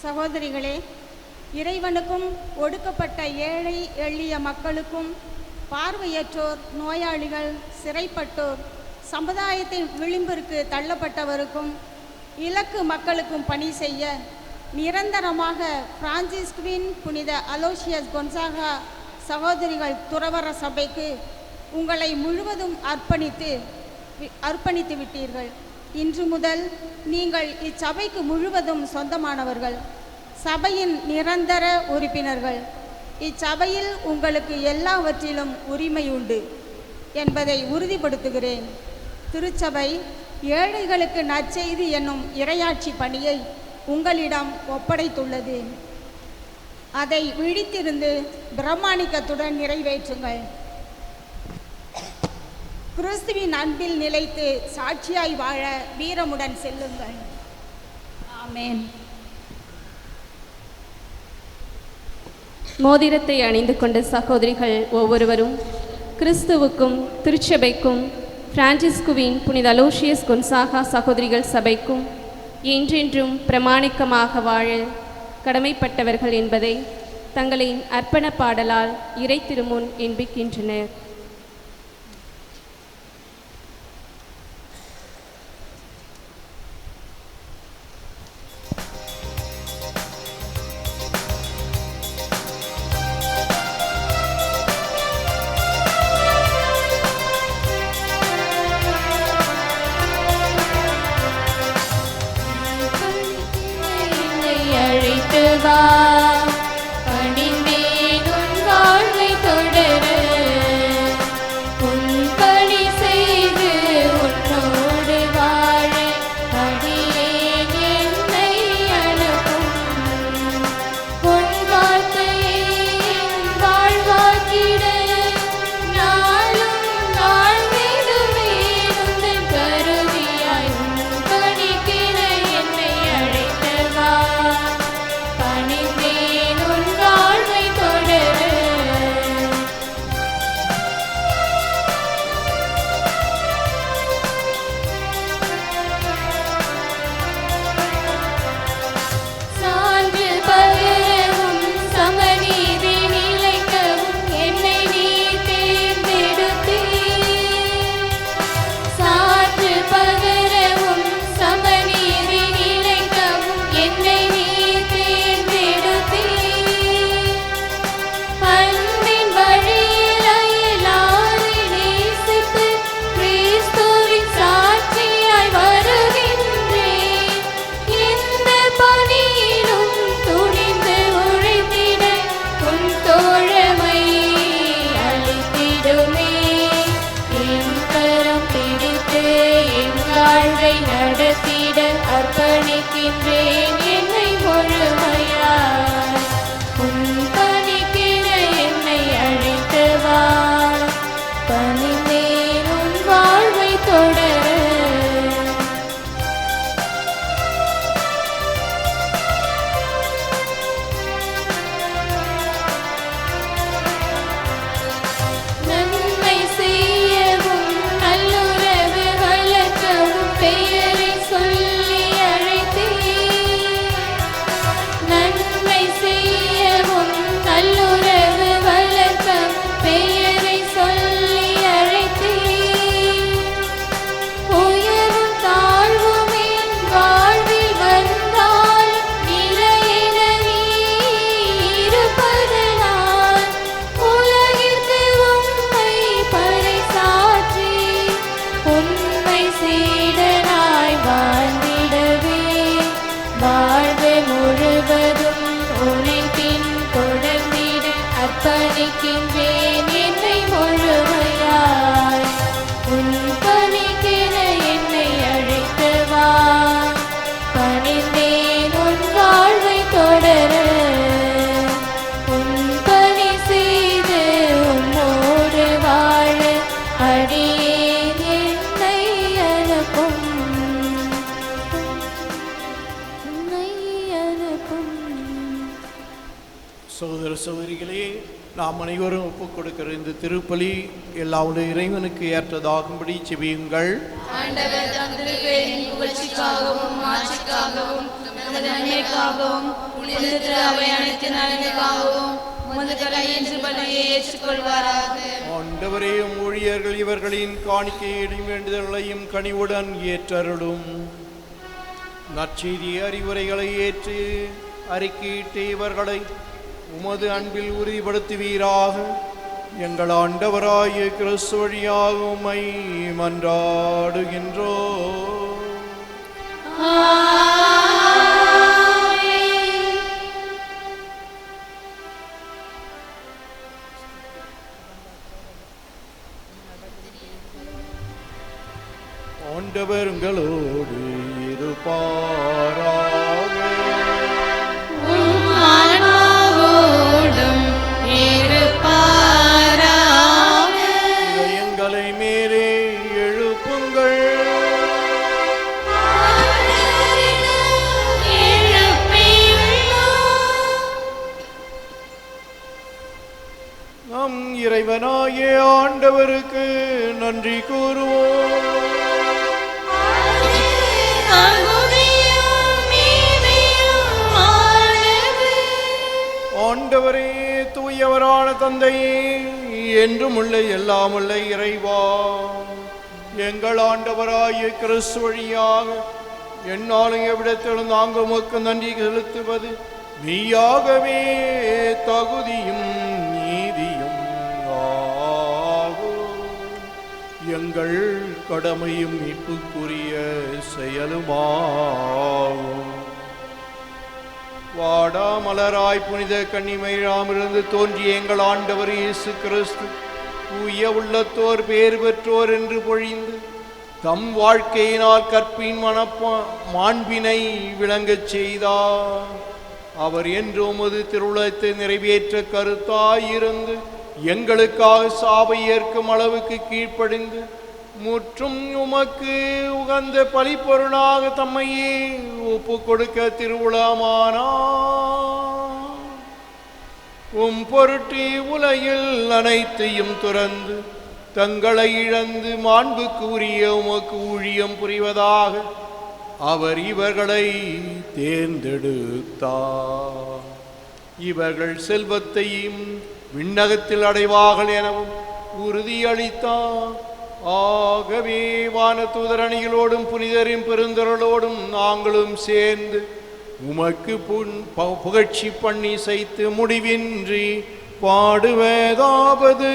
Speaker 11: சகோதரிகளே, இறைவனுக்கும் ஒடுக்கப்பட்ட ஏழை எளிய மக்களுக்கும் பார்வையற்றோர், நோயாளிகள், சிறைப்பட்டோர், சமுதாயத்தின் விளிம்பிற்கு தள்ளப்பட்டவருக்கும் இலக்கு மக்களுக்கும் பணி செய்ய நிரந்தரமாக பிரான்சிஸ்குவின் புனித அலோசியஸ் கொன்சாகா சகோதரிகள் துறவற சபைக்கு உங்களை முழுவதும் அர்ப்பணித்து விட்டீர்கள். இன்று முதல் நீங்கள் இச்சபைக்கு முழுவதும் சொந்தமானவர்கள், சபையின் நிரந்தர உறுப்பினர்கள். இச்சபையில் உங்களுக்கு எல்லாவற்றிலும் உரிமை உண்டு என்பதை உறுதிப்படுத்துகிறேன். திருச்சபை ஏழைகளுக்கு நற்செய்தி என்னும் இறையாட்சி பணியை உங்களிடம் ஒப்படைத்துள்ளது. அதை விழித்திருந்து பிரமாணிக்கத்துடன் நிறைவேற்றுங்கள். கிறிஸ்துவின் அன்பில் நிலைத்து சாட்சியாய் வாழ வீரமுடன் செல்லுங்கள். ஆமென்.
Speaker 1: மோதிரத்தை அணிந்து கொண்ட சகோதரிகள் ஒவ்வொருவரும் கிறிஸ்துவுக்கும் திருச்சபைக்கும் பிரான்சிஸ்குவின் புனித அலோஷியஸ் கொன்சாகா சகோதரிகள் சபைக்கும் என்றென்றும் பிரமாணிக்கமாக வாழ கடமைப்பட்டவர்கள் என்பதை தங்களின் அர்ப்பண பாடலால் இறை திருமுன் எண்பிக்கின்றனர்.
Speaker 3: சகோதர சகோதரிகளே, நாம் அனைவரும் ஒப்புக் கொடுக்கிற இந்த திருப்பலி எல்லாவுடைய இறைவனுக்கு ஏற்றதாகும்படி செபியுங்கள்.
Speaker 8: ஆண்டவர் தந்திருக்கிற புகழ்ச்சிக்காகவும் மாட்சிக்காகவும் நமது நன்மைக்காகவும் புனித அவை அனைத்து நன்மைக்காகவும் உமது கரையென்று பலியை ஏற்றுக்கொள்வாராக.
Speaker 3: ஆண்டவரே, ஊழியர்கள் இவர்களின் காணிக்கையையும் வேண்டுதல்களையும் கனிவுடன் ஏற்றருளும். நற்செய்தி அறிவுரைகளை ஏற்று அறிக்கையிட்டு இவர்களை உமது அன்பில் உறுதிப்படுத்துவீராக. எங்கள் ஆண்டவராகிய கிறிஸ்து வழியாக உம்மை மன்றாடுகின்றோம். ஆண்டவர் உங்களோடு இருப்பாராக. இதயங்களை மேலே ஆண்டவருக்கு நன்றி கூறுவோம். ஆண்டவரே, தூயவரான தந்தையே, என்றும் உள்ள எல்லாம் உள்ள இறைவா, எங்கள் ஆண்டவராகிய கிறிஸ்து வழியாக என்னாலும் எவ்விடத்திலும் நாங்கள் உமக்கு நன்றி செலுத்துவது மெய்யாகவே தகுதியும் நீதியும் ஆகும். எங்கள் கடமையும் மீட்புக்குரிய செயலுமாகும். வாடா மலராய் புனித கன்னிமரியாமிலிருந்து தோன்றிய எங்கள் ஆண்டவர் இயேசு கிறிஸ்து தூய உள்ளத்தோர் பேர் பெற்றோர் என்று பொழிந்து தம் வாழ்க்கையினால் கற்பின் மாண்பினை விளங்கச் செய்தார். அவர் என்று உமது திருவுளத்தை நிறைவேற்ற கருத்தாயிருந்து எங்களுக்காக சாவை ஏற்கும் அளவுக்கு கீழ்ப்படிந்து முற்றும் உமக்கு உகந்த பலிப்பொருளாக தம்மையே ஒப்பு கொடுக்க திருவுளமானார். உம் பொருட்டு உலகில் அனைத்தையும் துறந்து தங்களை இழந்து மாண்புக்கு உரிய உமக்கு ஊழியம் புரிவதாக அவர் இவர்களை தேர்ந்தெடுத்தார். இவர்கள் செல்வத்தையும் விண்ணகத்தில் அடைவார்கள் எனவும் உறுதியளித்தார். ஆகவே வானதூதர் அணிகளோடும் புனிதரின் பெருந்தொருளோடும் நாங்களும் சேர்ந்து உமக்கு புகழ்ச்சி பண்ணி செய்து முடிவின்றி பாடுவதாவது.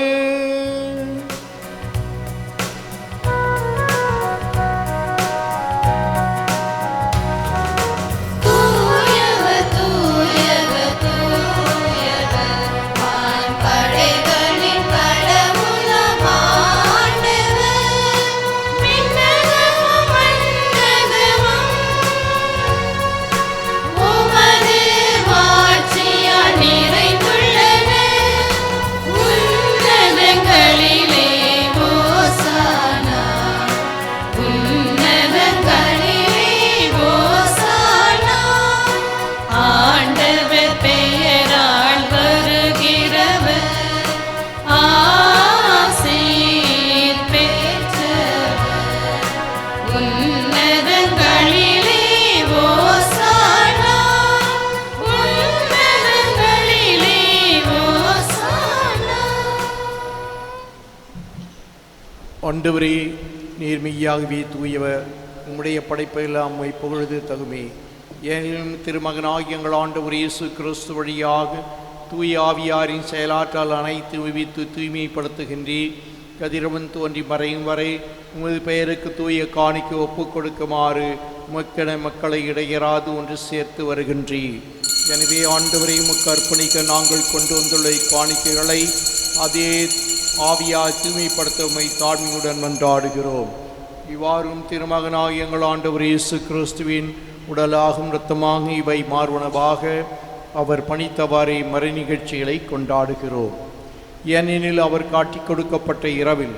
Speaker 3: ஆண்டவரே, நீர் மெய்யாகவே தூயவர். உம்முடைய படைப்பெல்லாம் உம்மை புகழ்து தகுமே. ஏனும் திருமகனாகிய எங்கள் ஆண்டவர் இயேசு கிறிஸ்து வழியாக தூய ஆவியாரின் செயலாற்றால் அனைத்து விவித்து தூய்மைப்படுத்துகின்றீர். கதிரவன் தோன்றி மறையும் வரை உமது பெயருக்கு தூய காணிக்கு ஒப்புக் கொடுக்குமாறு உமக்கென மக்களை இடையராது ஒன்று சேர்த்து வருகின்றீர். எனவே ஆண்டவரை உமக்கு அர்ப்பணிக்க நாங்கள் கொண்டு வந்துள்ள காணிக்கைகளை அதே ஆவியாய் தூய்மைப்படுத்த உம்மை தாழ்மையுடன் மன்றாடுகிறோம். இவ்வாறும் திருமகனாகிய எங்கள் ஆண்டவர் இயேசு கிறிஸ்துவின் உடலாகும் இரத்தமாக இவை மாறுவனவாக அவர் பணித்தவாறே மறை நிகழ்ச்சிகளை கொண்டாடுகிறோம். ஏனெனில் அவர் காட்டிக் கொடுக்கப்பட்ட இரவில்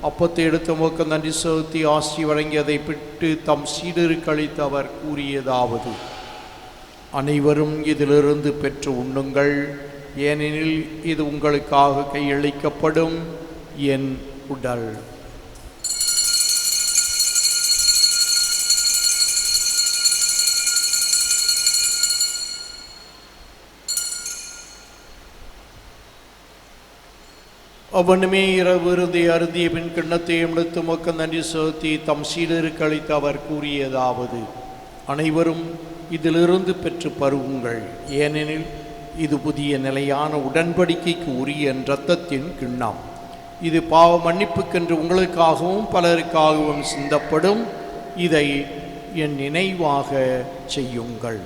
Speaker 3: அப்பத்தை எடுத்த உமக்கு நன்றி செலுத்தி ஆசி வழங்கியதை பிட்டு தம் சீடருக்கு அளித்து அவர் கூறியதாவது: அனைவரும் இதிலிருந்து பெற்று உண்ணுங்கள், ஏனெனில் இது உங்களுக்காக கையளிக்கப்படும் என் உடல். அவனுமே இரவு இறுதி அருந்திய பின் கிண்ணத்தையும் எடுத்து உமக்கு நன்றி செலுத்தி தம் சீடருக்கு அளித்து அவர் கூறியதாவது: அனைவரும் இதிலிருந்து பெற்று பருகுங்கள், ஏனெனில் இது புதிய நிலையான உடன்படிக்கைக்கு உரிய இரத்தத்தின் கிண்ணம். இது பாவ மன்னிப்புக்கென்று உங்களுக்காகவும் பலருக்காகவும் சிந்தப்படும். இதை என் நினைவாக செய்யுங்கள்.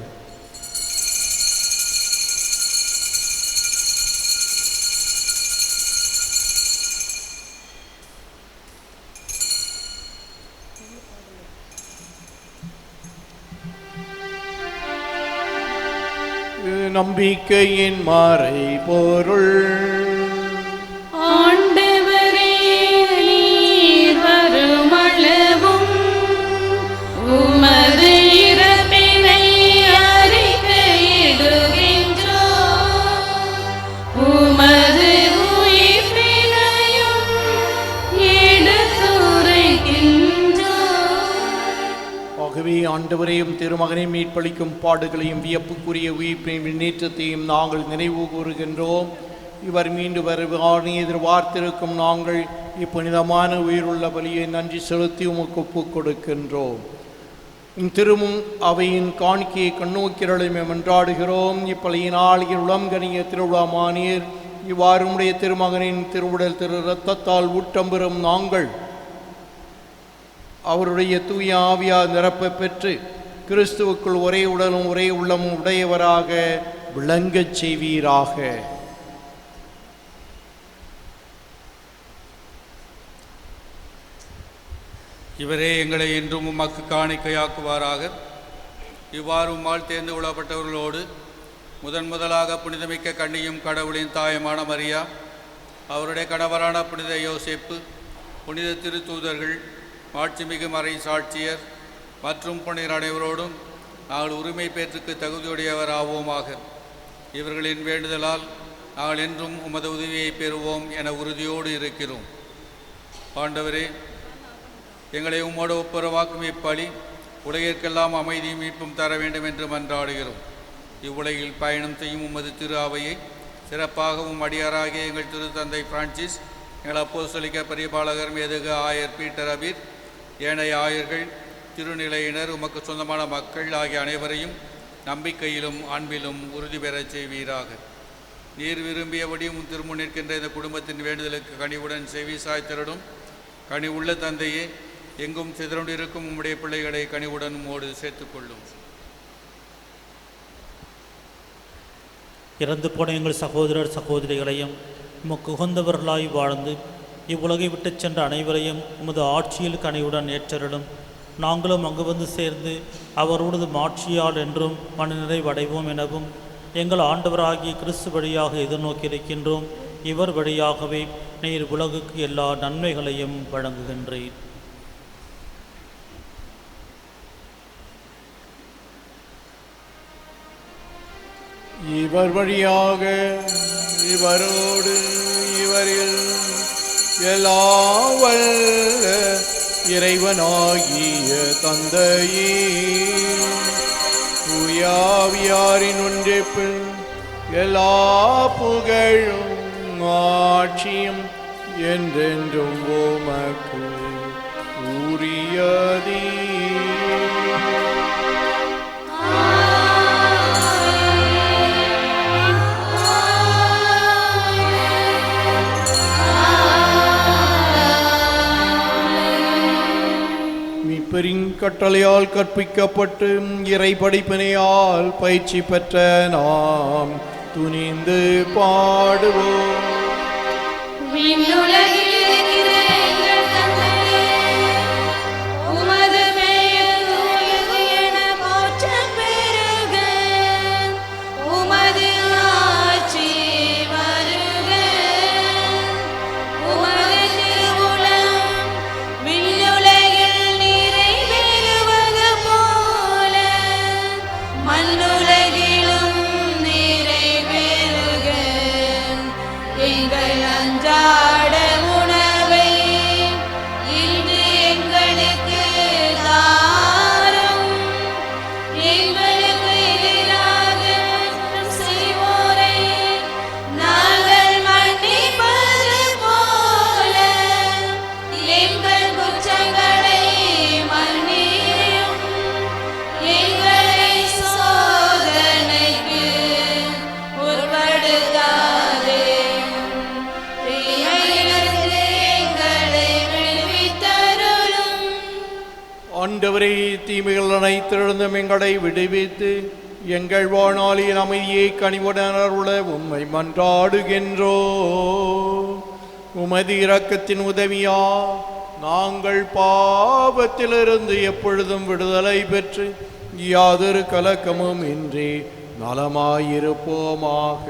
Speaker 3: நம்பிக்கையின் மறை பொருள்.
Speaker 7: ஆண்டவரே, நீர் வருமளவும் உமது இறப்பினை அறிக்கையிடுகின்றோம், உமது உயிர்ப்பினையும்
Speaker 3: ஆகவே ஆண்டவரையும் திருமகனையும் மீட்பளிக்கும் பாடுகளையும் வியப்புக்குரிய உயிர்ப்பின் முன்னேற்றத்தையும் நாங்கள் நினைவு கூறுகின்றோம். இவர் மீண்டு வருவார் எதிர்பார்த்திருக்கும் நாங்கள் இப்புனிதமான உயிருள்ள பலியை நன்றி செலுத்தி உமக்கு ஒப்புக் கொடுக்கின்றோம். திரும்பும் அவையின் காணிக்கையை கண்ணோக்கிறளையும் மன்றாடுகிறோம். இப்பலியினால் உளம்கனிய திருவிழாமானீர் இவ்வாறு உடைய திருமகனின் திருவுடல் திரு இரத்தத்தால் ஊட்டம் பெறும் நாங்கள் அவருடைய தூய ஆவியால் நிரப்ப பெற்று கிறிஸ்துவுக்குள் ஒரே உடலும் ஒரே உள்ளமும் உடையவராக விளங்கச் செய்வீராக.
Speaker 10: இவரே எங்களை என்றும் உமக்கு காணிக்கையாக்குவாராக. இவ்வாறு உம்மால் தேர்ந்து கொள்ளப்பட்டவர்களோடு முதலாக புனிதமிக்க கன்னியும் கடவுளின் தாயமான மரியா, அவருடைய கணவரான புனித யோசேப்பு, புனித திருத்தூதர்கள், மாட்சிமிகு மறை சாட்சியர் மற்றும் புனிதர் அனைவரோடும் நாங்கள் உரிமை பேற்றுக்கு தகுதியுடையவர் ஆவோமாக. இவர்களின் வேண்டுதலால் நாங்கள் என்றும் உமது உதவியை பெறுவோம் என உறுதியோடு இருக்கிறோம். ஆண்டவரே, எங்களை உம்மோடு ஒப்புரவாக்கும் இப்பலி உலகிற்கெல்லாம் அமைதியும் மீட்பும் தர வேண்டும் என்று மன்றாடுகிறோம். இவ்வுலகில் பயணம் செய்யும் உமது திரு அவையை சிறப்பாகவும் அடியாராகிய எங்கள் திரு தந்தை பிரான்சிஸ், எங்கள் அப்போஸ்தலிக்க பரிபாலகர் மேதகு ஆயர் பீட்டர் அபீர், ஏனைய ஆயர்கள், திருநிலையினர், உமக்கு சொந்தமான மக்கள் ஆகிய அனைவரையும் நம்பிக்கையிலும் அன்பிலும் உறுதி பெறச் செய்வீராக. நீர் விரும்பியபடி உன் திருமுன் நிற்கின்ற இந்த குடும்பத்தின் வேண்டுதலுக்கு கனிவுடன் செவி சாய்த்திரடும் கனிவுள்ள தந்தையே, எங்கும் சிதறண்டிருக்கும் உம்முடைய பிள்ளைகளை கனிவுடன் உம்மோடு சேர்த்துக்கொள்ளும்.
Speaker 17: இறந்து போன எங்கள் சகோதரர் சகோதரிகளையும் உமக்கு உகந்தவர்களாய் வாழ்ந்து இவ்வுலகை விட்டுச் சென்ற அனைவரையும் உமது ஆட்சியில் கனிவுடன் ஏற்றருளும். நாங்களும் அங்கு வந்து சேர்ந்து அவரோடது மாட்சியால் என்றும் மனநிறைவடைவோம் எனவும் எங்கள் ஆண்டவராகிய கிறிஸ்து வழியாக எதிர்நோக்கியிருக்கின்றோம். இவர் வழியாகவே நீர் உலகுக்கு எல்லா நன்மைகளையும் வழங்குகின்றீர்.
Speaker 3: இவர் வழியாக இவரோடு இவரில் எல்லாம் வல்ல இறைவனாகிய தந்தையே, தூயாவியாரின் ஒன்றிப்பில் எல்லா புகழும் ஆட்சியும் என்றென்றும் உமக்கு உரியதே. கட்டளையால் கற்பிக்கப்பட்டு இறை படிப்பினையால் பயிற்சி பெற்ற நாம் துணிந்து பாடுவோம். ஆண்டவரே, தீமைகள் அனைத்திலிருந்தும் எங்களை விடுவித்து எங்கள் வாழ்நாளின் அமைதியை கனிவுடன் அருள உம்மை மன்றாடுகின்றோ. உமது இரக்கத்தின் உதவியா நாங்கள் பாவத்திலிருந்து எப்பொழுதும் விடுதலை பெற்று யாதொரு கலக்கமும் இன்றி நலமாயிருப்போமாக.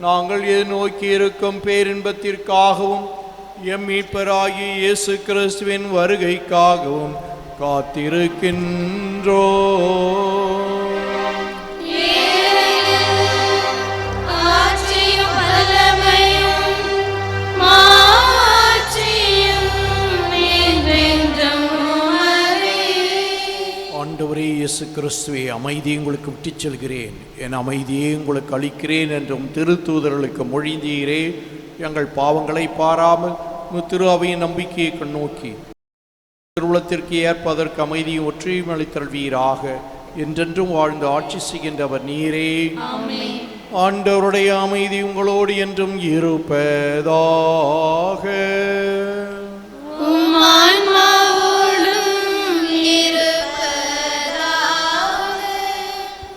Speaker 3: நாங்கள் எதிர்நோக்கி இருக்கும் பேரின்பத்திற்காகவும் எம் மீட்பராகிய இயேசு கிறிஸ்துவின் வருகைக்காகவும் காத்திருக்கின்றோ. ஆண்டவரே இயேசு கிறிஸ்துவே, அமைதியை உங்களுக்கு விட்டுச் செல்கிறேன், என் அமைதியை உங்களுக்கு அளிக்கிறேன் என்றும் திருத்தூதர்களுக்கு மொழிந்தீரே. எங்கள் பாவங்களை பாராமல் திரு அவையின் நம்பிக்கையை கண்ணோக்கி திருவுளத்திற்கு ஏற்பதற்கு அமைதியும் ஒற்றையும் அளித்தல்வீராக. என்றென்றும் வாழ்ந்து ஆட்சி செய்கின்றவர் நீரே. ஆண்டவருடைய அமைதி உங்களோடு என்றும் இருப்பதாக.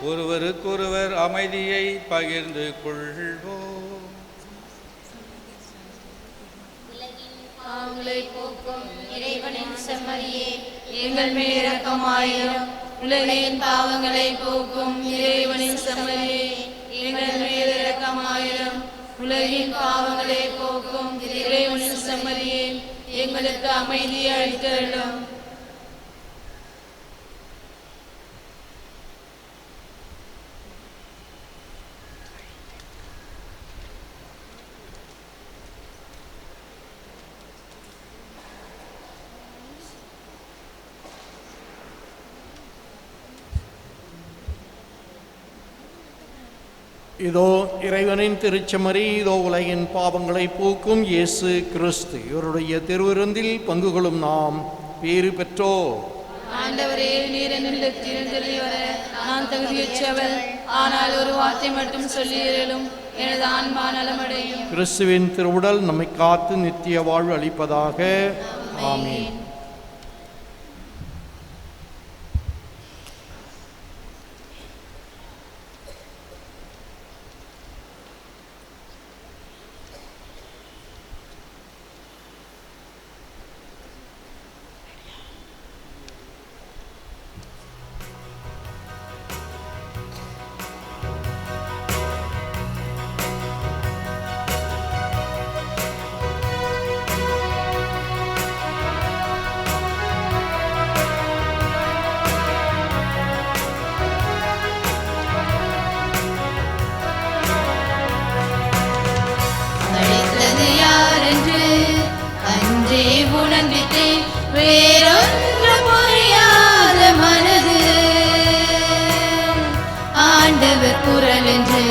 Speaker 10: ஒருவருக்கொருவர் அமைதியை பகிர்ந்து கொள்வோம்.
Speaker 8: இறைவனின் செம்மறியே, எங்கள் மேல் இரக்கமாயிரும். உலகின் பாவங்களை போக்கும் இறைவனின் செம்மறியே, எங்கள் மேல் இரக்கமாயிரும். உலகின் பாவங்களை போக்கும் இறைவனின் செம்மறியே, எங்களுக்கு அமைதியை அளித்தருளும்.
Speaker 3: இதோ இறைவனின் திருச்செம்மறி, இதோ உலகின் பாவங்களை போக்கும் இயேசு கிறிஸ்து. இவருடைய திருவிருந்தில் பங்கு கொள்ளும் நாம் பேறு பெற்றோர்.
Speaker 8: ஆண்டவரே, நீர் என்னில் திருந்தெளி வர நான் தகுதியற்றவர். ஆனால் ஒரு வார்த்தை மட்டும் சொல்லியேறும், எனது ஆன்மா நலமடையும்.
Speaker 3: கிறிஸ்துவின் திருவுடல் நம்மை காத்து நித்திய வாழ்வு அளிப்பதாக. ஆமென்.
Speaker 8: வேறொன்று புரியாத மனது ஆண்டவர் குரல் என்று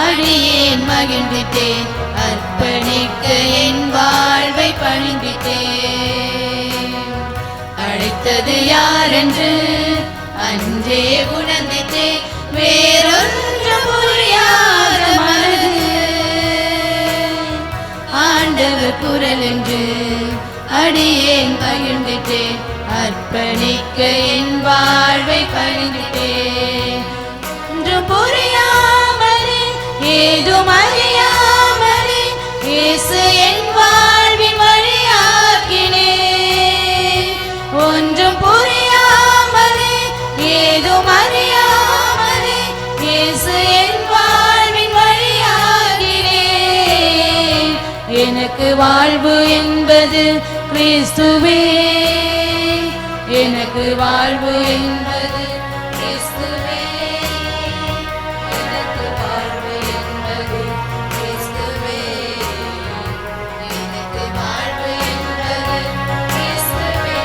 Speaker 8: அடியேன் மகிழ்ந்திட்டேன். அர்ப்பணிக்க என் வாழ்வை பணிந்திட்டேன். அழைத்தது யாரென்று அன்றே உணர்ந்திட்டேன். வேறொன்று புரியாத மனது ஆண்டவர் குரல் என்று அடியேன் மகிழ்ந்திட்டேன். அர்ப்பணிக்க என் வாழ்வை பணிந்திட்டேன். ஒன்று புரியாமலே ஏதும் அறியாமலே இயேசு என் வாழ்வின் வழியாக்கினேன். ஒன்றும் புரியாமலே ஏதும் அறியாமலே இயேசு என் வாழ்வின் வழியாக்கினேன். எனக்கு வாழ்வு என்பது கிறிஸ்துவே, எனக்கு வாழ்வு என்பது கிறிஸ்துவே, எனக்கு வாழ்வு என்பது கிறிஸ்துவே, எனக்கு வாழ்வு என்பது கிறிஸ்துவே.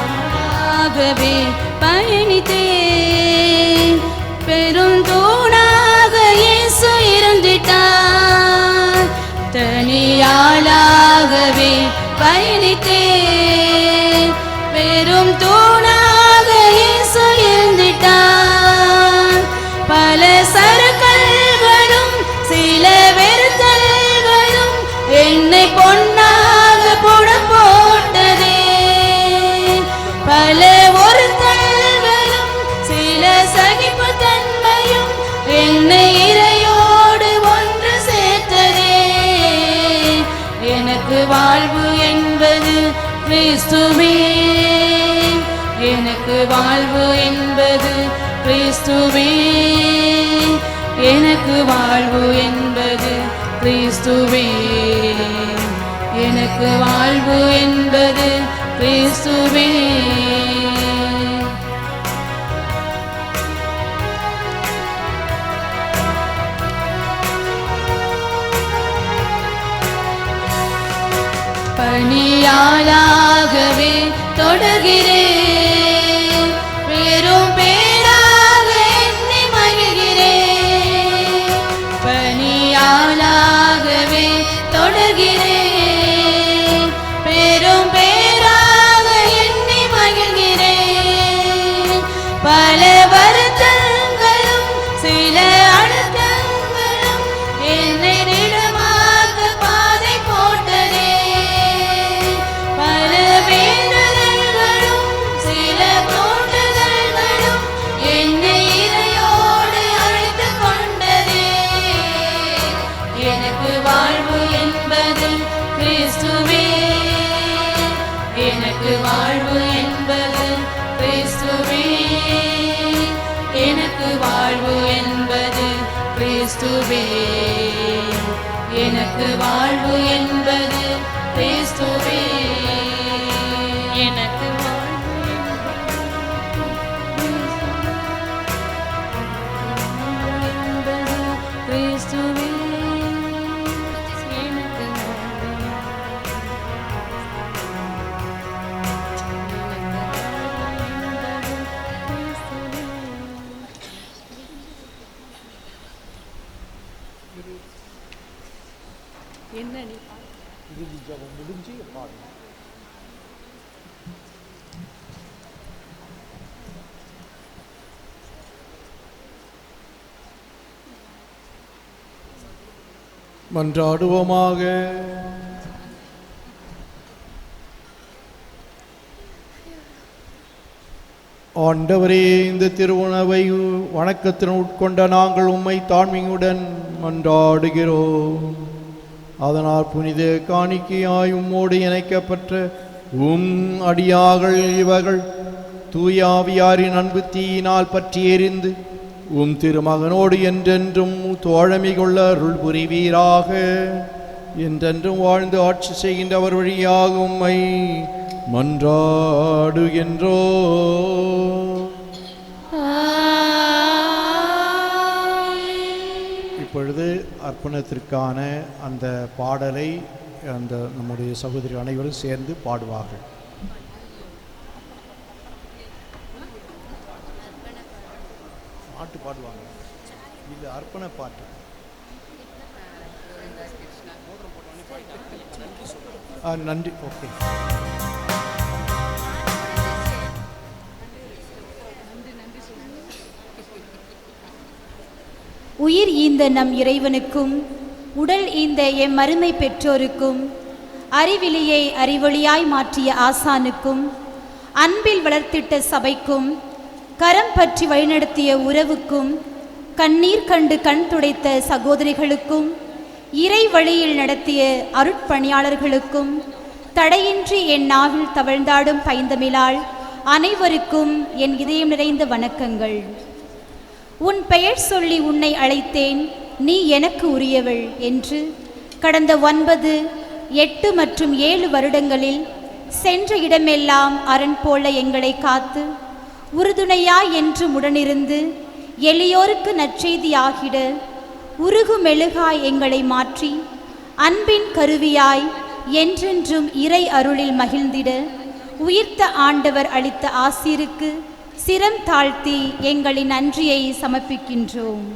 Speaker 7: தனியாகவே பயணித்தேன், பெரும் தூணாக இயேசு இருந்திட்டார். தனியாளாகவே பயணித்தேன், பெரும் தூணாக இயேசு இருந்திட்டார். பல சறுக்கல்களும் சில வெறுத்தல்களும் என்னை பொன்னாக புட போட்டதே. பல ஒருத்தல்களும் சில சகிப்பு தன்மையும் என்னை இறையோடு ஒன்று சேர்த்ததே. எனக்கு வாழ்வு என்பது கிறிஸ்துவே, எனக்கு வாழ்வு என்பது கிறிஸ்துவே, எனக்கு வாழ்வு என்பது கிறிஸ்துவே. எனக்கு வாழ்வு என்பது கிறிஸ்துவே. பணியாளாகவே தொடர்கிறேன், பெரும் பேராக என்னை மகிழ்கிறேன். பணியாளாகவே தொடர்கிறேன், பெரும் பேராக என்னை மகிழ்கிறேன். பல வருத்தங்களும் சில அழுத்தங்களும் என்னை திடமாக பாதை போட்டதே. பல வேண்டுதல்களும் சில தோண்டுதல்களும் என்னை இறையோடு அழைத்து கொண்டதே. எனக்கு வாழ்வு என்பது கிறிஸ்துவே. எனக்கு வாழ்வு என்பது கிறிஸ்துவே. எனக்கு வாழ்வு என்பது கிறிஸ்துவே. எனக்கு வாழ்வு என்பது கிறிஸ்துவே. எனக்கு கிறிஸ்துவே.
Speaker 3: என்ன நீ இறுதி ஜபம் முடிஞ்சு பாடு. மன்றாடுவோமாக. ஆண்டவரே, இந்த திருவுணவை வணக்கத்துடன் உட்கொண்ட நாங்கள் உம்மை தாழ்மையுடன் மன்றாடுகிறோம். அதனால் புனித காணிக்கையாய் உம்மோடு இணைக்கப்பட்ட உம் அடியார்கள் இவர்கள் தூயாவியாரின் அன்பு தீயினால் பற்றி எறிந்து உம் திருமகனோடு என்றென்றும் தோழமை கொள்ள அருள் புரிவீராக. என்றென்றும் வாழ்ந்து ஆட்சி செய்கின்றவர் வழியாக உம்மை மன்றாடுகின்றோ. இப்பொழுது அர்ப்பணத்திற்கான அந்த பாடலை அந்த நம்முடைய சகோதரி அனைவரும் சேர்ந்து பாடுவார்கள். பாட்டு பாடுவாங்க. இது அர்ப்பண பாட்டு. நன்றி. ஓகே.
Speaker 15: உயிர் ஈந்த நம் இறைவனுக்கும் உடல் ஈந்த எம் மறுமை பெற்றோருக்கும் அறிவிலியை அறிவொளியாய் மாற்றிய ஆசானுக்கும் அன்பில் வளர்த்திட்ட சபைக்கும் கரம் பற்றி வழிநடத்திய உறவுக்கும் கண்ணீர் கண்டு கண் துடைத்த சகோதரிகளுக்கும் இறை வழியில் நடத்திய அருட்பணியாளர்களுக்கும் தடையின்றி என் நாவில் தவழ்ந்தாடும் பைந்தமிழால் அனைவருக்கும் என் இதயம் நிறைந்த வணக்கங்கள். உன் பெயர் சொல்லி உன்னை அழைத்தேன், நீ எனக்கு உரியவள் என்று கடந்த 9, 8 மற்றும் 7 வருடங்களில் சென்ற இடமெல்லாம் அரண் போல எங்களை காத்து உறுதுணையாய் என்று உடனிருந்து எளியோருக்கு நற்செய்தியாகிட உருகு மெழுகாய் எங்களை மாற்றி அன்பின் கருவியாய் என்றென்றும் இறை அருளில் மகிழ்ந்திட உயிர்த்த ஆண்டவர் அளித்த ஆசீருக்கு சிரம் தாழ்த்தி எங்களின் நன்றியை சமர்ப்பிக்கின்றோம்.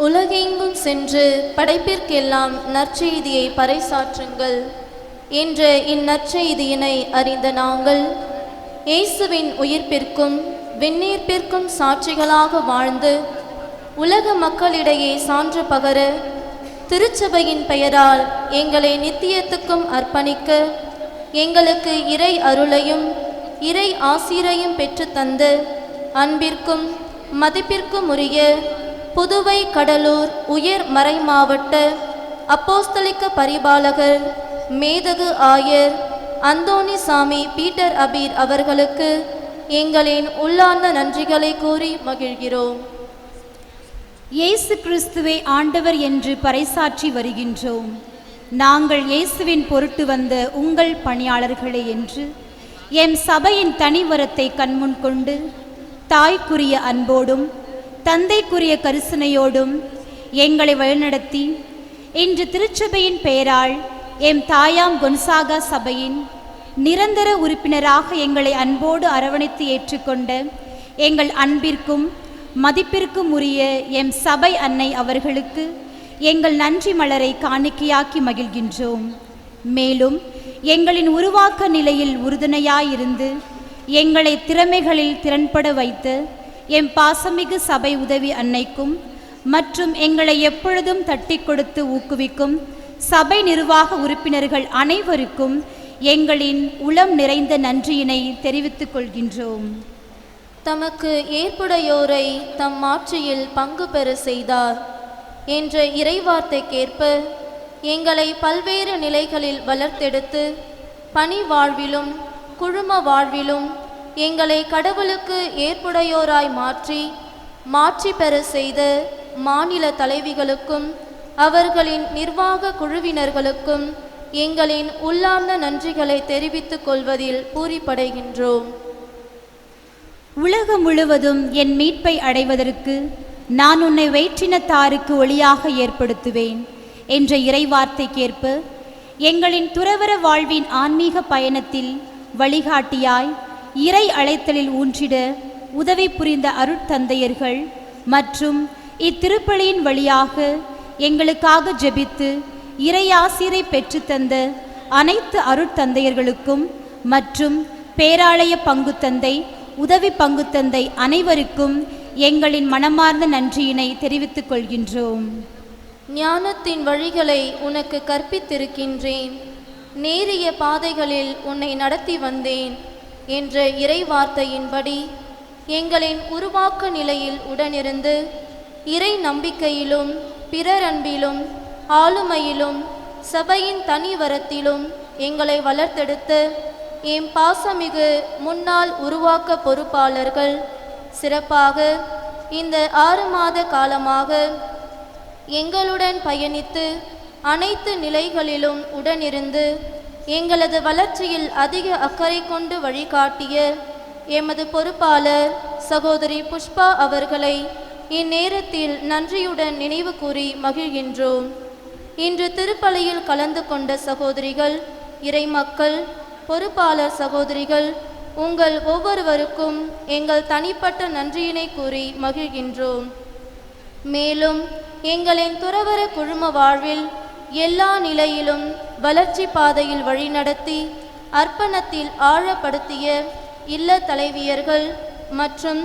Speaker 18: உலகெங்கும் சென்று படைப்பிற்கெல்லாம் நற்செய்தியை பறைசாற்றுங்கள் என்ற இந்நற்செய்தியினை அறிந்த நாங்கள் இயேசுவின் உயிர்ப்பிற்கும் விண்ணீர்ப்பிற்கும் சாட்சிகளாக வாழ்ந்து உலக மக்களிடையே சான்று பகர திருச்சபையின் பெயரால் எங்களை நித்தியத்துக்கும் அர்ப்பணிக்க எங்களுக்கு இறை அருளையும் இறை ஆசீரையும் பெற்று தந்து அன்பிற்கும் மதிப்பிற்கும் உரிய புதுவை கடலூர் உயர் மறை மாவட்ட அப்போஸ்தலிக்க பரிபாலகர் மேதகு ஆயர் அந்தோணி சாமி பீட்டர் அபீர் அவர்களுக்கு எங்களின் உள்ளார்ந்த நன்றிகளை கூறி மகிழ்கிறோம்.
Speaker 15: இயேசு கிறிஸ்துவே ஆண்டவர் என்று பறைசாற்றி வருகின்றோம். நாங்கள் இயேசுவின் பொருட்டு வந்த உங்கள் பணியாளர்களே என்று எம் சபையின் தனிவரத்தை கண்முன் கொண்டு தாய்க்குரிய அன்போடும் தந்தைக்குரிய கரிசனையோடும் எங்களை வழிநடத்தி இன்று திருச்சபையின் பெயரால் எம் தாயாம் கொன்சாகா சபையின் நிரந்தர உறுப்பினராக எங்களை அன்போடு அரவணைத்து ஏற்றுக்கொண்ட எங்கள் அன்பிற்கும் மதிப்பிற்கும் உரிய எம் சபை அன்னை அவர்களுக்கு எங்கள் நன்றி மலரை காணிக்கையாக்கி மகிழ்கின்றோம். மேலும் எங்களின் உருவாக்க நிலையில் உறுதுணையாயிருந்து எங்களை திறமைகளில் திறன்பட வைத்து எம் பாசமிகு சபை உதவி அன்னைக்கும் மற்றும் எங்களை எப்பொழுதும் தட்டி கொடுத்து ஊக்குவிக்கும் சபை நிர்வாக உறுப்பினர்கள் அனைவருக்கும் எங்களின் உளம் நிறைந்த நன்றியினை தெரிவித்துக் கொள்கின்றோம்.
Speaker 18: தமக்கு ஏற்புடையோரை தம் ஆட்சியில் பங்கு பெற செய்தார் என்ற இறைவார்த்தைக்கேற்ப எங்களை பல்வேறு நிலைகளில் வளர்த்தெடுத்து பணி வாழ்விலும் குழும வாழ்விலும் எங்களை கடவுளுக்கு ஏற்புடையோராய் மாற்றி பெற செய்த மாநில தலைவிகளுக்கும் அவர்களின் நிர்வாக குழுவினர்களுக்கும் எங்களின் உள்ளார்ந்த நன்றிகளை தெரிவித்துக் கொள்வதில் பூரிப்படைகின்றோம்.
Speaker 15: உலகம் முழுவதும் என் மீட்பை அடைவதற்கு நான் உன்னை வேற்றினத்தாருக்கு ஒளியாக ஏற்படுத்துவேன் என்ற இறைவார்த்தைக்கேற்ப எங்களின் துறவற வாழ்வின் ஆன்மீக பயணத்தில் வழிகாட்டியாய் இறை அழைத்தலில் ஊன்றிட உதவி புரிந்த அருட்தந்தையர்கள் மற்றும் இத்திருப்பலியின் வழியாக எங்களுக்காக ஜெபித்து இறையாசிரை பெற்றுத்தந்த அனைத்து அருட்தந்தையர்களுக்கும் மற்றும் பேராலய பங்குத்தந்தை உதவி பங்குத்தந்தை அனைவருக்கும் எங்களின் மனமார்ந்த நன்றியினை தெரிவித்துக் கொள்கின்றோம்.
Speaker 18: ஞானத்தின் வழிகளை உனக்கு கற்பித்திருக்கின்றேன், நேரிய பாதைகளில் உன்னை நடத்தி வந்தேன் என்ற இறைவார்த்தையின்படி எங்களின் உருவாக்க நிலையில் உடனிருந்து இறை நம்பிக்கையிலும் பிறர் அன்பிலும் ஆளுமையிலும் சபையின் தனிவரத்திலும் எங்களை வளர்த்தெடுத்து எம் பாசமிகு முன்னாள் உருவாக்க பொறுப்பாளர்கள் சிறப்பாக இந்த 6 மாத காலமாக எங்களுடன் பயணித்து அனைத்து நிலைகளிலும் உடனிருந்து எங்களது வளர்ச்சியில் அதிக அக்கறை கொண்டு வழிகாட்டிய எமது பொறுப்பாளர் சகோதரி புஷ்பா அவர்களை இந்நேரத்தில் நன்றியுடன் நினைவு கூறி மகிழ்கின்றோம். இன்று திருப்பலியில் கலந்து கொண்ட சகோதரிகள், இறைமக்கள், பொறுப்பாளர் சகோதரிகள் உங்கள் ஒவ்வொருவருக்கும் எங்கள் தனிப்பட்ட நன்றியினை கூறி மகிழ்கின்றோம். மேலும் எங்களின் துறவற குழும வாழ்வில் எல்லா நிலையிலும் வளர்ச்சி பாதையில் வழிநடத்தி அர்ப்பணத்தில் ஆழப்படுத்திய இல்ல தலைவியர்கள் மற்றும்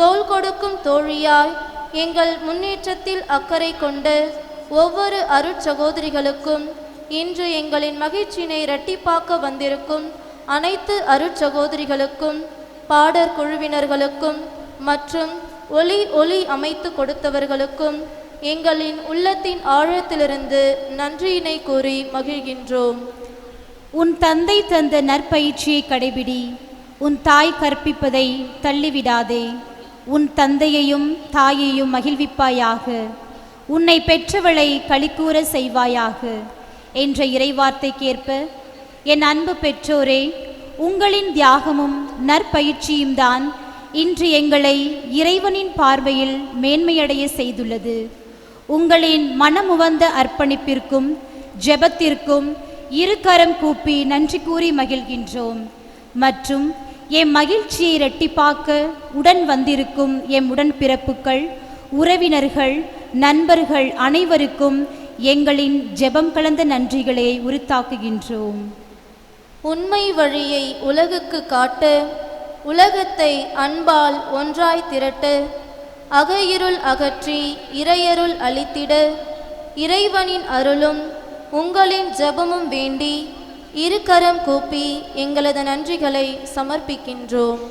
Speaker 18: தோள் கொடுக்கும் தோழியாய் எங்கள் முன்னேற்றத்தில் அக்கறை கொண்ட ஒவ்வொரு அருட்சகோதரிகளுக்கும் இன்று எங்களின் மகிழ்ச்சியினை இரட்டிப்பாக்க வந்திருக்கும் அனைத்து அருட்சகோதரிகளுக்கும் பாடற் குழுவினர்களுக்கும் மற்றும் ஒளி அமைத்து கொடுத்தவர்களுக்கும் எங்களின் உள்ளத்தின் ஆழத்திலிருந்து நன்றியினை கூறி மகிழ்கின்றோம்.
Speaker 15: உன் தந்தை தந்த நற்பயிற்சியை கடைபிடி, உன் தாய் கற்பிப்பதை தள்ளிவிடாதே, உன் தந்தையையும் தாயையும் மகிழ்விப்பாயாக, உன்னை பெற்றவளை களிக்கூற செய்வாயாக என்ற இறைவார்த்தைக்கேற்ப என் அன்பு பெற்றோரே, உங்களின் தியாகமும் நற்பயிற்சியும் தான் இன்று எங்களை இறைவனின் பார்வையில் மேன்மையடைய செய்துள்ளது. உங்களின் மனமுவந்த அர்ப்பணிப்பிற்கும் ஜெபத்திற்கும் இருகரம் கூப்பி நன்றி கூறி மகிழ்கின்றோம். மற்றும் எம் மகிழ்ச்சியை இரட்டிப்பாக்க உடன் வந்திருக்கும் எம் உடன்பிறப்புகள், உறவினர்கள், நண்பர்கள் அனைவருக்கும் எங்களின் ஜெபம் கலந்த நன்றிகளை உரித்தாக்குகின்றோம்.
Speaker 18: உண்மை வழியை உலகுக்கு காட்ட, உலகத்தை அன்பால் ஒன்றாய் திரட்ட, அகையிருள் அகற்றி இறையருள் அளித்திட இறைவனின் அருளும் உங்களின் ஜெபமும் வேண்டி இருகரம் கூப்பி எங்களது நன்றிகளை சமர்ப்பிக்கின்றோம்.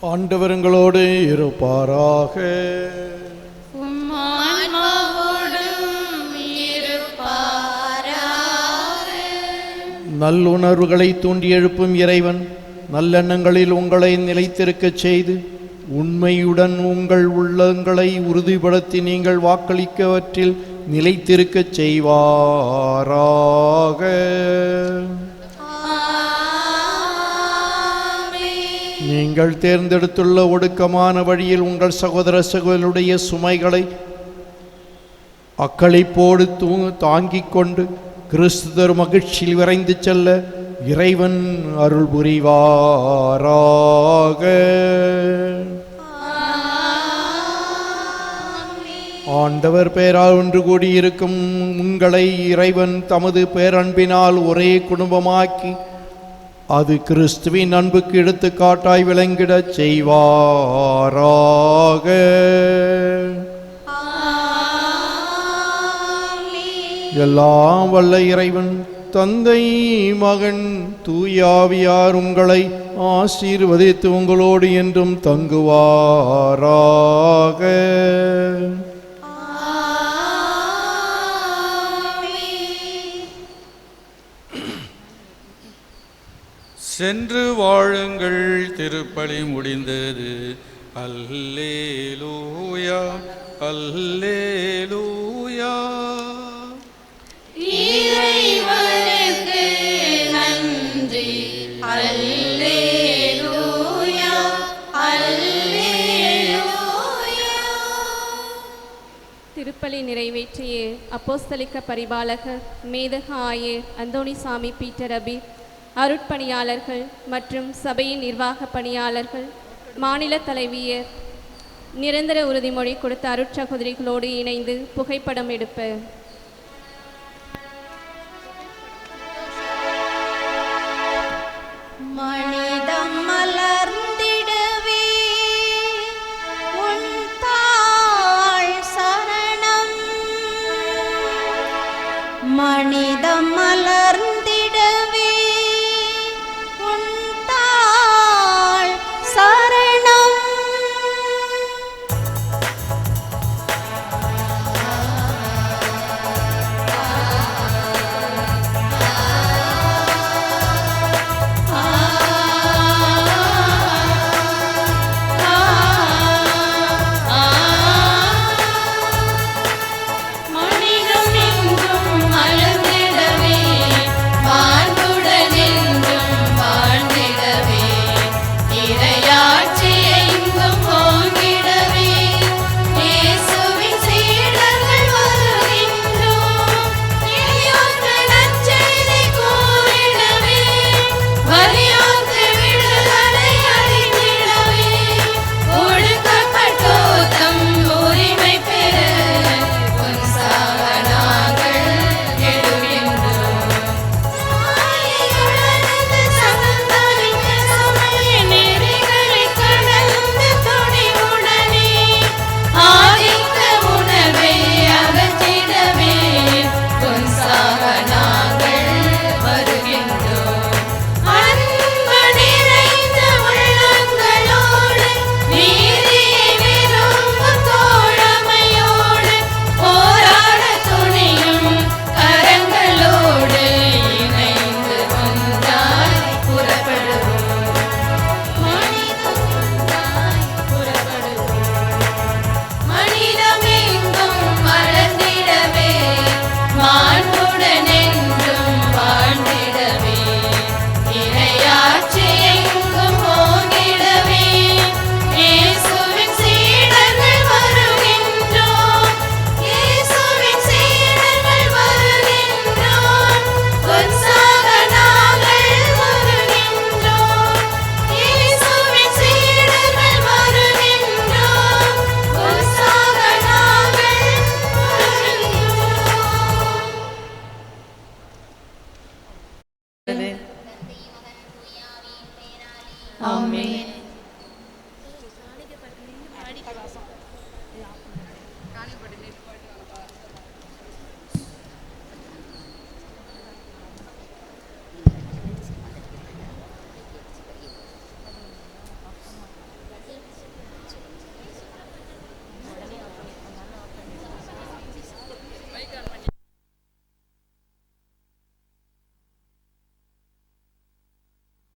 Speaker 3: ஆண்டவர் உங்களோடு இருப்பாராக. நல்லுணர்வுகளை தூண்டி எழுப்பும் இறைவன் நல்லெண்ணங்களில் உங்களை நிலைத்திருக்கச் செய்து உண்மையுடன் உங்கள் உள்ளங்களை உறுதிப்படுத்தி நீங்கள் வாக்களிக்கவற்றில் நிலைத்திருக்கச் செய்வாராக. நீங்கள் தேர்ந்தெடுத்துள்ள ஒடுக்கமான வழியில் உங்கள் சகோதர சகோதரருடைய சுமைகளை அக்களிப்போடு தாங்கிக் கொண்டு கிறிஸ்துவர் மகிழ்ச்சியில் விரைந்து செல்ல இறைவன் அருள் புரிவாராக. ஆண்டவர் பெயரால் ஒன்று கூடியிருக்கும் உங்களை இறைவன் தமது பேரன்பினால் ஒரே குடும்பமாக்கி அது கிறிஸ்துவின் அன்புக்கு எடுத்துக்காட்டாய் விளங்கிடச் செய்வாராக. எல்லாம் வல்ல இறைவன் தந்தை மகன் தூயாவியார் உங்களை ஆசீர்வதித்து உங்களோடு என்றும் தங்குவாராக.
Speaker 10: சென்று வாழுங்கள், திருப்பலி முடிந்தது. அல்லேலூயா அல்லேலூயா.
Speaker 7: இறைவனுக்கு நன்றி. அல்லேலூயா அல்லேலூயா.
Speaker 1: திருப்பலி நிறைவேற்றிய அப்போஸ்தலிக்க பரிபாலகர் மேதக ஆயர் அந்தோணிசாமி பீட்டர் அபி, அருட்பணியாளர்கள் மற்றும் சபையின் நிர்வாக பணியாளர்கள், மாநில தலைவியர், நிரந்தர உறுதிமொழி கொடுத்த அருட்சகோதரிகளோடு இணைந்து புகைப்படம் எடுப்பர்.